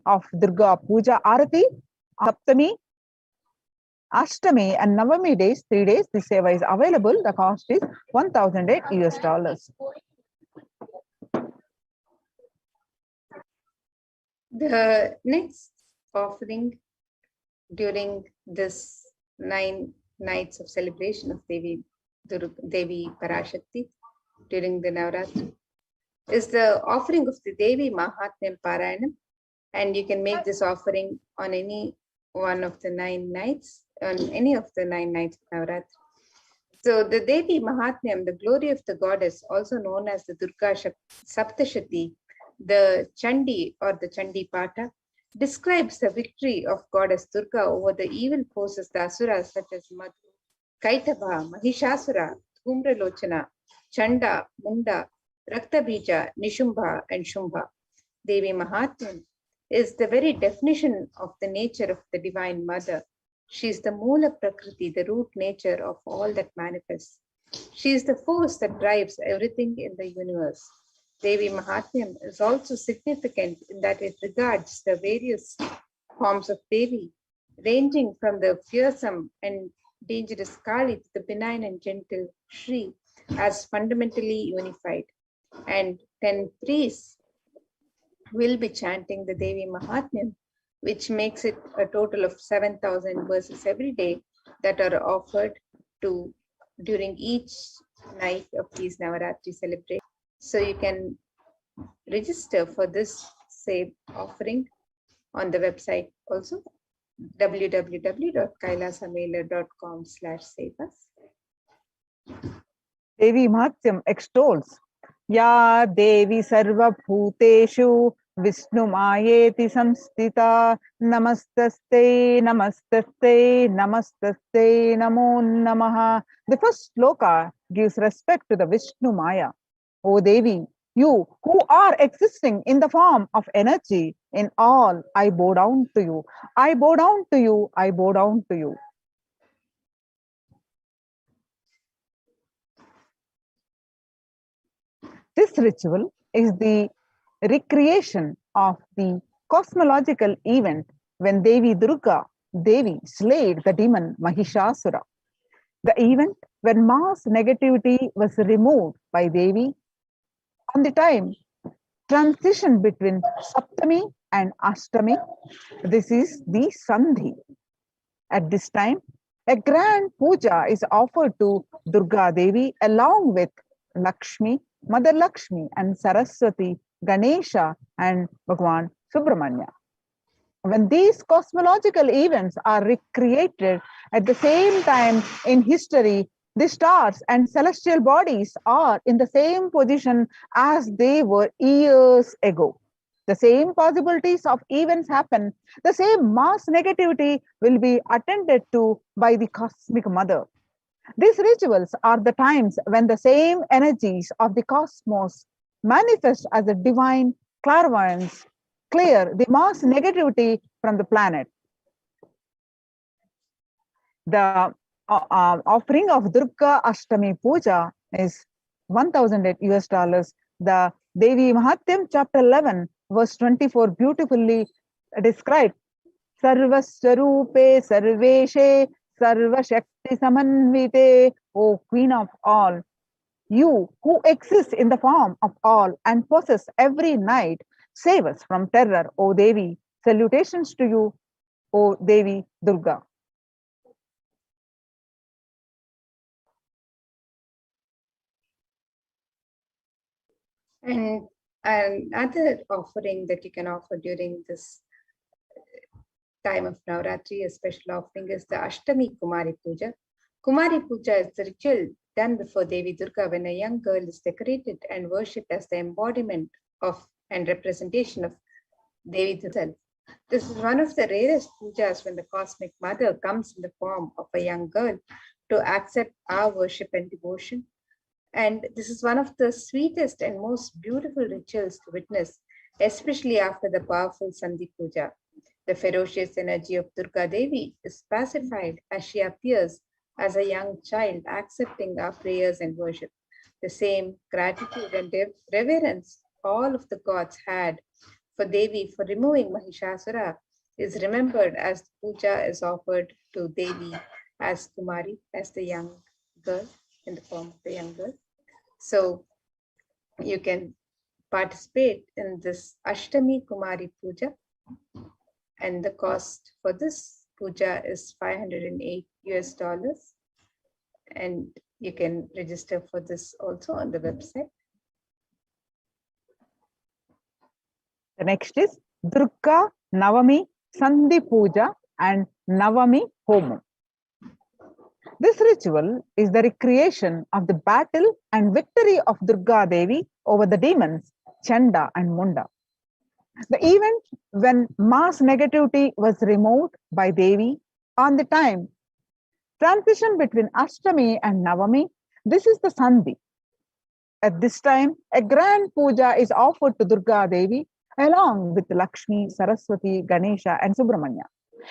of Durga Puja Arati, Saptami, Ashtami, and Navami days, 3 days, this seva is available. The cost is $1,008. The next offering during this 9 nights of celebration of Devi Parashakti during the Navaratri is the offering of the Devi Mahatmyam Parayanam, and you can make this offering on any one of the 9 nights, on any of the 9 nights of Navaratri. So the Devi Mahatmyam, the glory of the goddess, also known as the Durga Saptashati, the Chandi or the Chandi Pata, describes the victory of goddess Durga over the evil forces, the Asuras such as Madhu, Kaitava, Mahishasura, Dhumralochana, Chanda, Munda, Raktabija, Nishumbha, and Shumbha. Devi Mahatmyam is the very definition of the nature of the Divine Mother. She is the Moola Prakriti, the root nature of all that manifests. She is the force that drives everything in the universe. Devi Mahatmyam is also significant in that it regards the various forms of Devi, ranging from the fearsome and dangerous Kali to the benign and gentle Shri, as fundamentally unified. And 10 priests will be chanting the Devi Mahatmyam, which makes it a total of 7,000 verses every day that are offered to during each night of these Navaratri celebrations. So you can register for this same offering on the website also, www.kailasa'S.com/savas. Devi Mahatyam extols Ya Devi Sarva Bhuteshu Vishnu Mayeti Samstita Namastaste Namastaste Namastaste Namo Namaha. The first sloka gives respect to the Vishnu Maya. O Devi, you who are existing in the form of energy in all, I bow down to you. I bow down to you. I bow down to you. This ritual is the recreation of the cosmological event when Devi Durga, Devi, slayed the demon Mahishasura. The event when mass negativity was removed by Devi on the time transition between Saptami and Ashtami. This is the Sandhi. At this time, a grand puja is offered to Durga Devi along with Lakshmi, Mother Lakshmi, and Saraswati, Ganesha, and Bhagwan Subramanya. When these cosmological events are recreated at the same time in history, the stars and celestial bodies are in the same position as they were years ago. The same possibilities of events happen, the same mass negativity will be attended to by the cosmic mother. These rituals are the times when the same energies of the cosmos manifest as a divine clairvoyance, clear the mass negativity from the planet. The offering of Durga Ashtami Puja is 1000 US dollars. The Devi Mahatyam, chapter 11, verse 24, beautifully described. Sarvaswarupe Sarveshe Sarvashakti Samanvite, O Queen of all, you who exist in the form of all and possess every night, save us from terror, O Devi. Salutations to you, O Devi Durga. And another offering that you can offer during this time of Navaratri, a special offering, is the Ashtami Kumari Puja. Kumari Puja is the ritual done before Devi Durga when a young girl is decorated and worshipped as the embodiment of and representation of Devi herself. This is one of the rarest pujas when the cosmic mother comes in the form of a young girl to accept our worship and devotion. And this is one of the sweetest and most beautiful rituals to witness, especially after the powerful Sandhi Puja. The ferocious energy of Durga Devi is pacified as she appears as a young child, accepting our prayers and worship. The same gratitude and reverence all of the gods had for Devi for removing Mahishasura is remembered as the puja is offered to Devi as Kumari, as the young girl, in the form of the young girl. So you can participate in this Ashtami Kumari puja, and the cost for this puja is 508 US dollars, and you can register for this also on the website. The next is Durga Navami Sandhi Puja and Navami Homam. This ritual is the recreation of the battle and victory of Durga Devi over the demons Chanda and Munda. The event when mass negativity was removed by Devi on the time transition between Ashtami and Navami. This is the Sandhi. At this time, a grand puja is offered to Durga Devi along with Lakshmi, Saraswati, Ganesha, and Subramanya.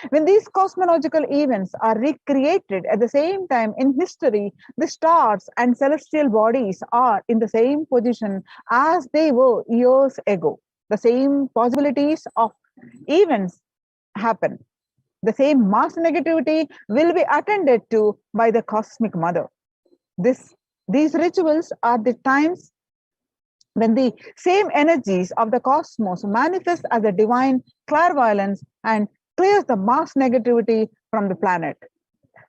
When these cosmological events are recreated at the same time in history, the stars and celestial bodies are in the same position as they were years ago. The same possibilities of events happen. The same mass negativity will be attended to by the cosmic mother. These rituals are the times when the same energies of the cosmos manifest as a divine clairvoyance and clears the mass negativity from the planet.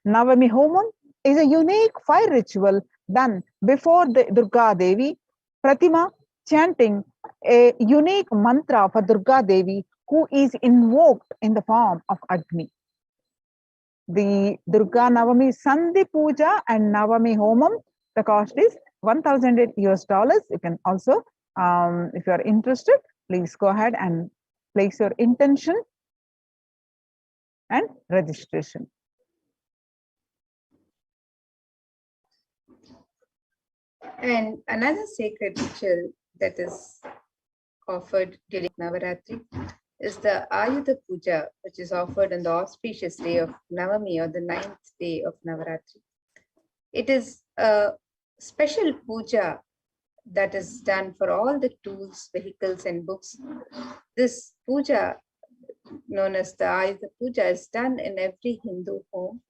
Navami Homam is a unique fire ritual done before the Durga Devi Pratima, chanting a unique mantra for Durga Devi who is invoked in the form of Agni. The Durga Navami Sandhi Puja and Navami Homam, the cost is 1000 US dollars. You can also, if you are interested, please go ahead and place your intention and registration. And another sacred ritual that is offered during Navaratri is the Ayudha Puja, which is offered on the auspicious day of Navami or the 9th day of Navaratri. It is a special puja that is done for all the tools, vehicles, and books. This puja, known as the Ayudha Puja, is done in every Hindu home.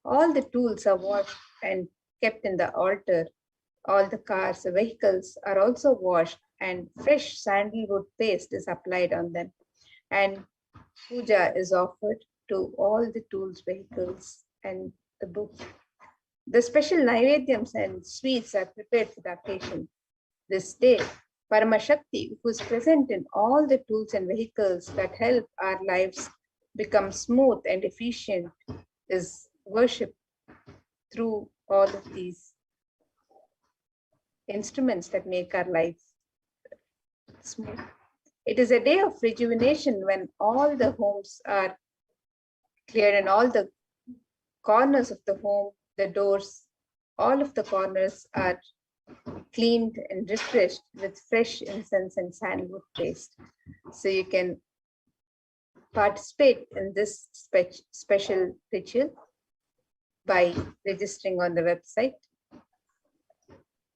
All the tools are washed and kept in the altar. All the cars, the vehicles are also washed, and fresh sandalwood paste is applied on them. And puja is offered to all the tools, vehicles, and the books. The special naivedyams and sweets are prepared for the occasion. This day, Paramashakti, who is present in all the tools and vehicles that help our lives become smooth and efficient, is worshipped through all of these instruments that make our life smooth. It is a day of rejuvenation when all the homes are cleared and all the corners of the home, the doors, all of the corners are cleaned and refreshed with fresh incense and sandalwood paste. So you can participate in this special ritual by registering on the website.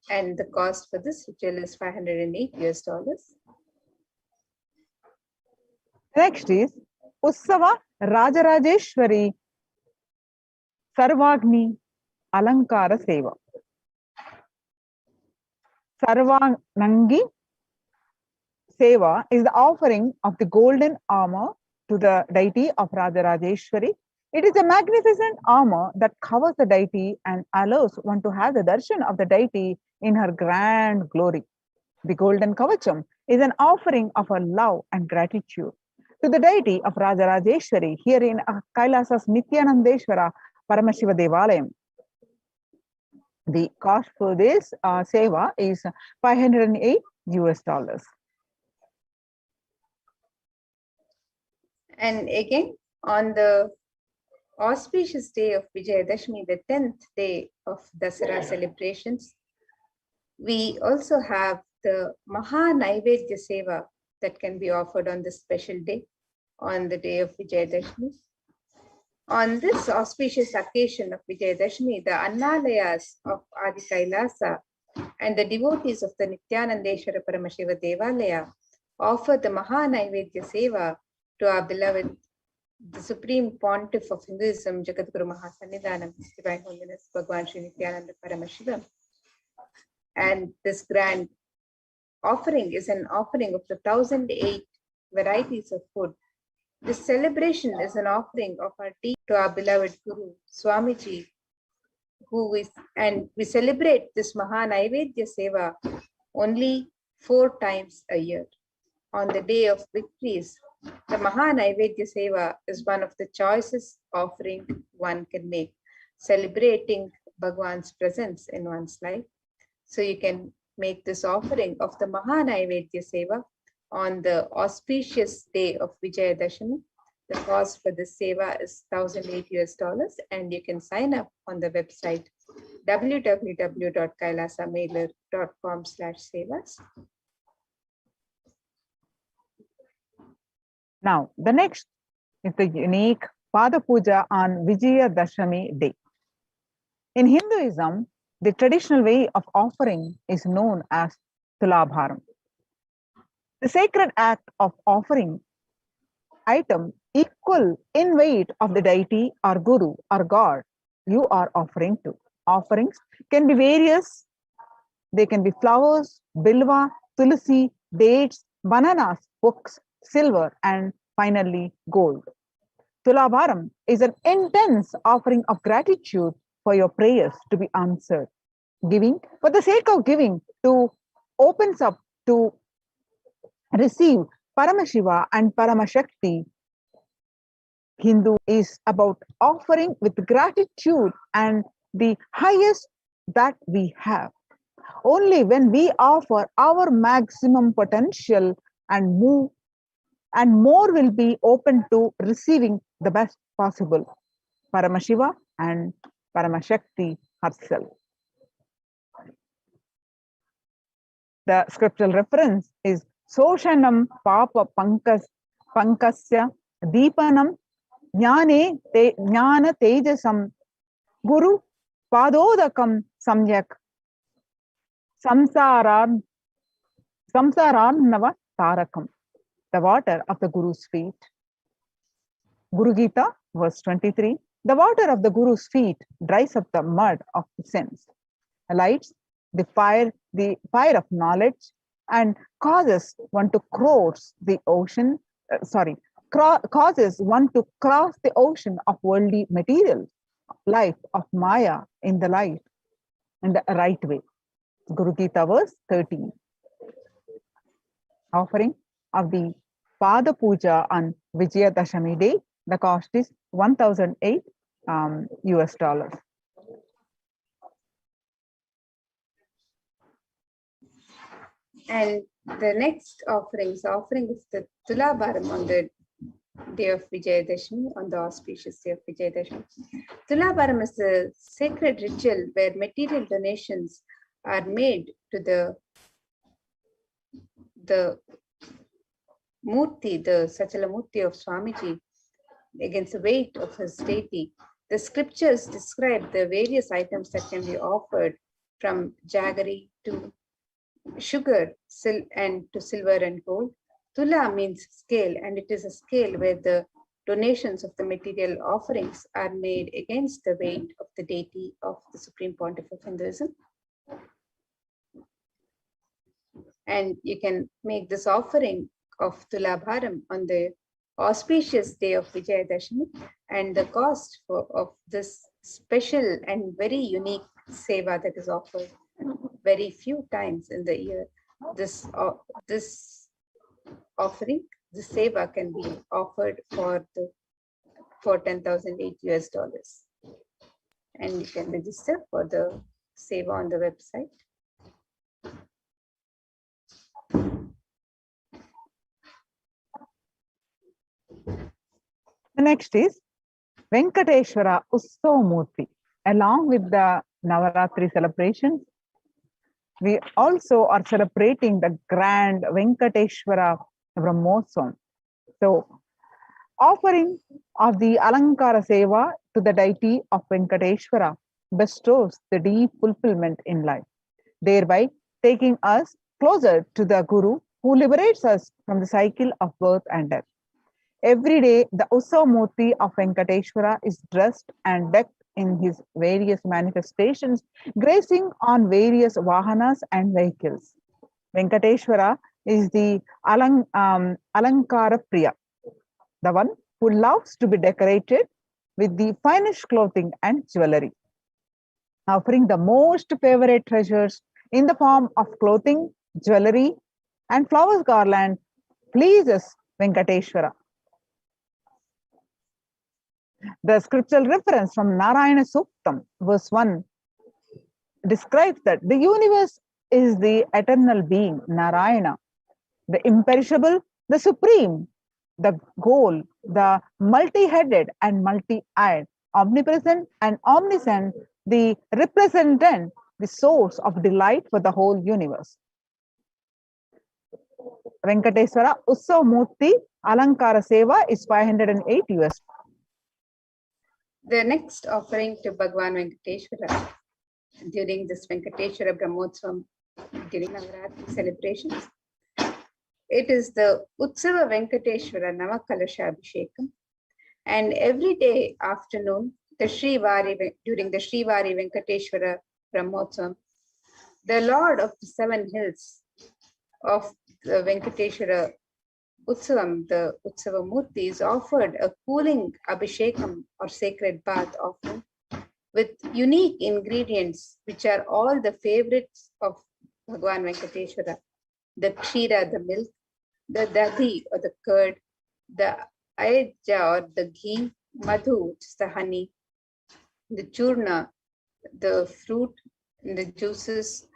And the cost for this ritual is $508. Next is Ussava Rajarajeshwari Sarvagni Alankara Seva. Sarvanangi Seva is the offering of the golden armor to the deity of Rajarajeshwari. It is a magnificent armor that covers the deity and allows one to have the darshan of the deity in her grand glory. The golden kavacham is an offering of her love and gratitude to the deity of Rajarajeshwari here in Kailasa'S Nithyananda Paramashivoham. The cost for this seva is $508. And again, on the auspicious day of Vijayadashmi, the 10th day of Dasara celebrations, we also have the Maha Naivedya Seva that can be offered on this special day, on the day of Vijayadashmi. On this auspicious occasion of Vijayadashmi, the Annalayas of Adi Kailasa and the devotees of the Nithyananda Paramashiva Devalaya offer the Maha Naivedya Seva to our beloved, the Supreme Pontiff of Hinduism, Jagadguru Mahasannidhanam, His Divine Holiness, Bhagwan Sri Nithyananda Paramashivam. And this grand offering is an offering of the 1008 varieties of food. This celebration is an offering of our tea to our beloved Guru, Swamiji, and we celebrate this Maha Naivedya Seva only 4 times a year. On the day of victories, the Maha Naivedya Seva is one of the choicest offering one can make, celebrating Bhagwan's presence in one's life. So you can make this offering of the Maha Naivedya Seva on the auspicious day of Vijayadashami. The cost for this seva is $1,008, and you can sign up on the website www.kailasamailer.com/sevas. Now, the next is the unique Pada Puja on Vijayadashami day. In Hinduism, the traditional way of offering is known as Tulabharam. The sacred act of offering item equal in weight of the deity or guru or god you are offering to. Offerings can be various. They can be flowers, bilva, tulsi, dates, bananas, books, silver, and finally gold. Tulabharam is an intense offering of gratitude for your prayers to be answered. Giving, for the sake of giving, to opens up to receive Paramashiva and Paramashakti. Hindu is about offering with gratitude and the highest that we have. Only when we offer our maximum potential and more will be open to receiving the best possible. Paramashiva and Paramashakti herself. The scriptural reference is Soshanam Papa Pankasya Deepanam Jnana Tejasam Guru Padodakam Samyak Samsaranava Tarakam. The water of the Guru's feet. Guru Gita, verse 23. The water of the Guru's feet dries up the mud of the sins, lights the fire of knowledge, and causes one to cross the ocean. Causes one to cross the ocean of worldly material life of Maya in the light, in the right way. Guru Gita, verse 13. Offering of the Pada Puja on Vijayadashami day. The cost is $1,008 US. And the next offering is the Tulabharam on the day of Vijayadashami, on the auspicious day of Vijayadashami. Tulabharam is a sacred ritual where material donations are made to the Murti, the Sachala Murti of Swamiji, against the weight of his deity. The scriptures describe the various items that can be offered, from jaggery to sugar and to silver and gold. Tula means scale, and it is a scale where the donations of the material offerings are made against the weight of the deity of the Supreme Pontiff of Hinduism. And you can make this offering of Tulabharam on the auspicious day of Vijayadashami, and the cost of this special and very unique seva that is offered very few times in the year. This offering, the seva, can be offered for $10,008 US. And you can register for the seva on the website. The next is Venkateshwara Utsav-murti. Along with the Navaratri celebrations, we also are celebrating the grand Venkateshwara Brahmotsavam. So, offering of the Alankara Seva to the deity of Venkateshwara bestows the deep fulfillment in life, thereby taking us closer to the Guru who liberates us from the cycle of birth and death. Every day, the Utsav-murti of Venkateshwara is dressed and decked in his various manifestations, gracing on various vahanas and vehicles. Venkateshwara is the Alankara Priya, the one who loves to be decorated with the finest clothing and jewelry. Offering the most favorite treasures in the form of clothing, jewelry, and flowers garland pleases Venkateshwara. The scriptural reference from Narayana Suktam, verse 1, describes that the universe is the eternal being, Narayana, the imperishable, the supreme, the goal, the multi-headed and multi-eyed, omnipresent and omniscient, the representant, the source of delight for the whole universe. Venkateswara Utsav-murti Alankara Seva is $508 US. The next offering to Bhagwan Venkateshwara during this Venkateshwara Brahmotsavam, during Navaratri celebrations, it is the Utsava Venkateshwara Navakalasha Abhishekam. And every day afternoon, during the Srivari Venkateshwara Brahmotsavam, the Lord of the Seven Hills of the Venkateshwara Utsavam, the Utsava Murti, is offered a cooling Abhishekam or sacred bath offering with unique ingredients which are all the favorites of Bhagwan Venkateshwara: the Kshira, the milk, the Dadhi or the curd, the Aja or the ghee, Madhu, which is the honey, the Churna, the fruit, the juices,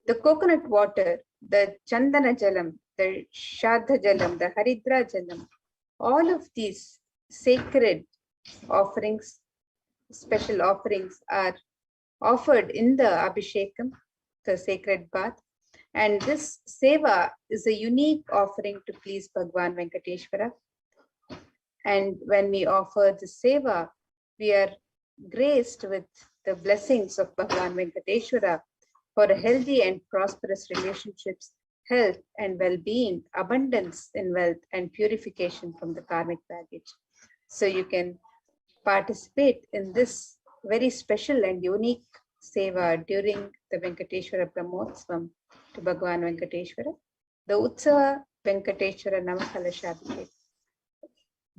the coconut water, the Chandana Jalam, the Shadha Jalam, the Haridra Jalam, all of these sacred offerings, special offerings are offered in the Abhishekam, the sacred bath. And this seva is a unique offering to please Bhagwan Venkateshwara. And when we offer the seva, we are graced with the blessings of Bhagwan Venkateshwara for a healthy and prosperous relationships, health and well-being, abundance in wealth, and purification from the karmic baggage. So you can participate in this very special and unique seva during the Venkateshwara Brahmotsvam to Bhagwan Venkateshwara. The Utsava Venkateshwara Navakalashabhishek.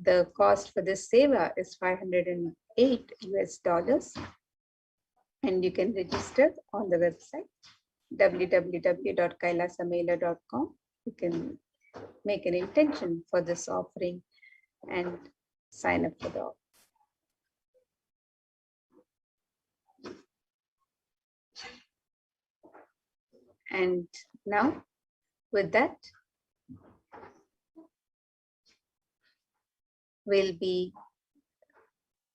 The cost for this seva is $508 US, and you can register on the website www.kailasamaila.com. You can make an intention for this offering and sign up for the offering. And now, with that, we'll be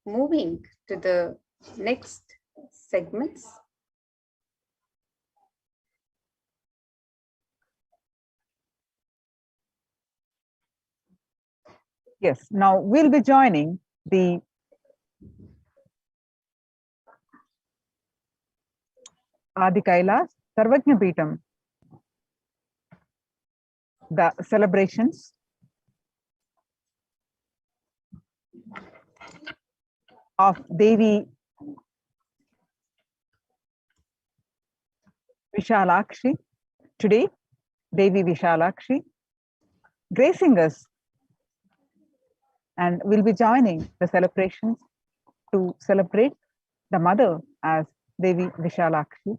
moving to the next segments. Yes, now we'll be joining the Adi Kailas Sarvajna Peetham, the celebrations of Devi Vishalakshi. Today, Devi Vishalakshi gracing us, and we'll be joining the celebrations to celebrate the mother as Devi Vishalakshi.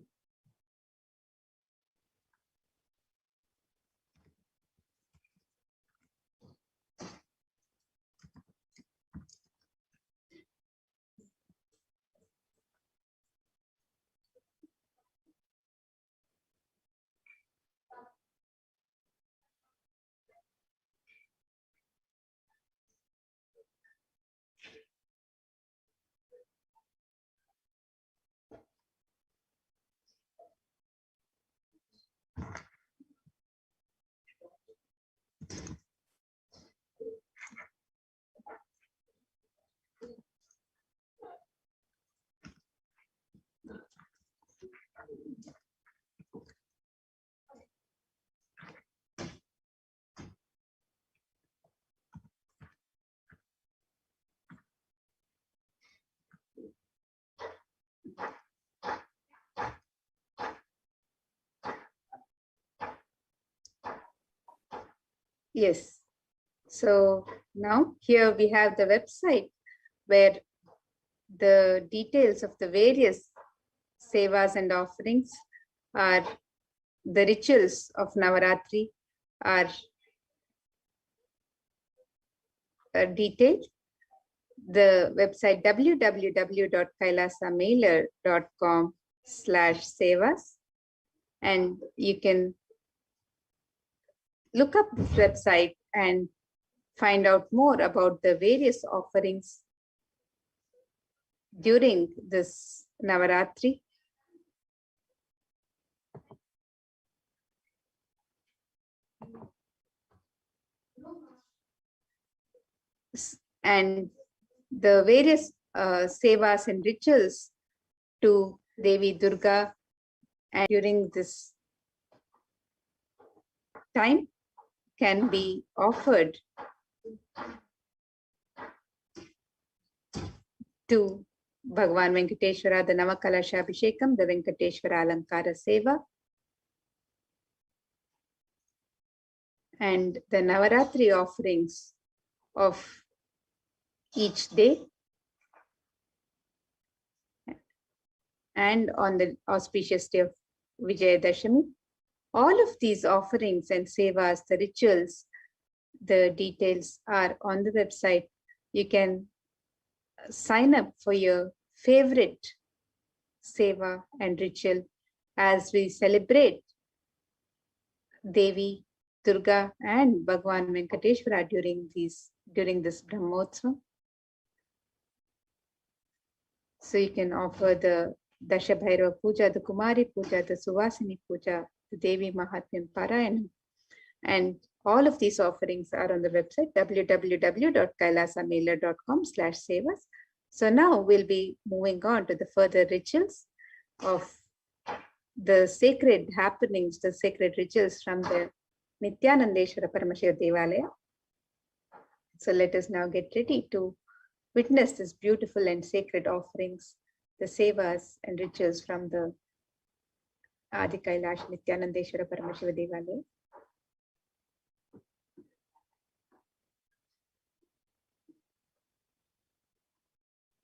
Yes. So now here we have the website where the details of the various sevas and offerings are, the rituals of Navaratri are detailed. The website www.kailasamailer.com/sevas, and you can look up this website and find out more about the various offerings during this Navaratri. And the various sevas and rituals to Devi Durga, and during this time can be offered to Bhagwan Venkateshwara, the Navakalashabhishekam, the Venkateshwara Alankara Seva, and the Navaratri offerings of each day, and on the auspicious day of Vijayadashami. All of these offerings and sevas, the rituals, the details are on the website. You can sign up for your favorite seva and ritual as we celebrate Devi Durga and Bhagwan Venkateshwara during this Brahmotsavam. So you can offer the Dasha Bhairava Puja, the Kumari Puja, the Suvasini Puja, the Devi Mahatmyam Parayanam. And all of these offerings are on the website www.kailasamela.com/sevas. So now we'll be moving on to the further rituals of the sacred happenings, the sacred rituals from the Nithyananda Paramashiva Devalaya. So let us now get ready to witness this beautiful and sacred offerings, the sevas and rituals from the Adi Kailash Nithyananda Paramashiva Devalaya.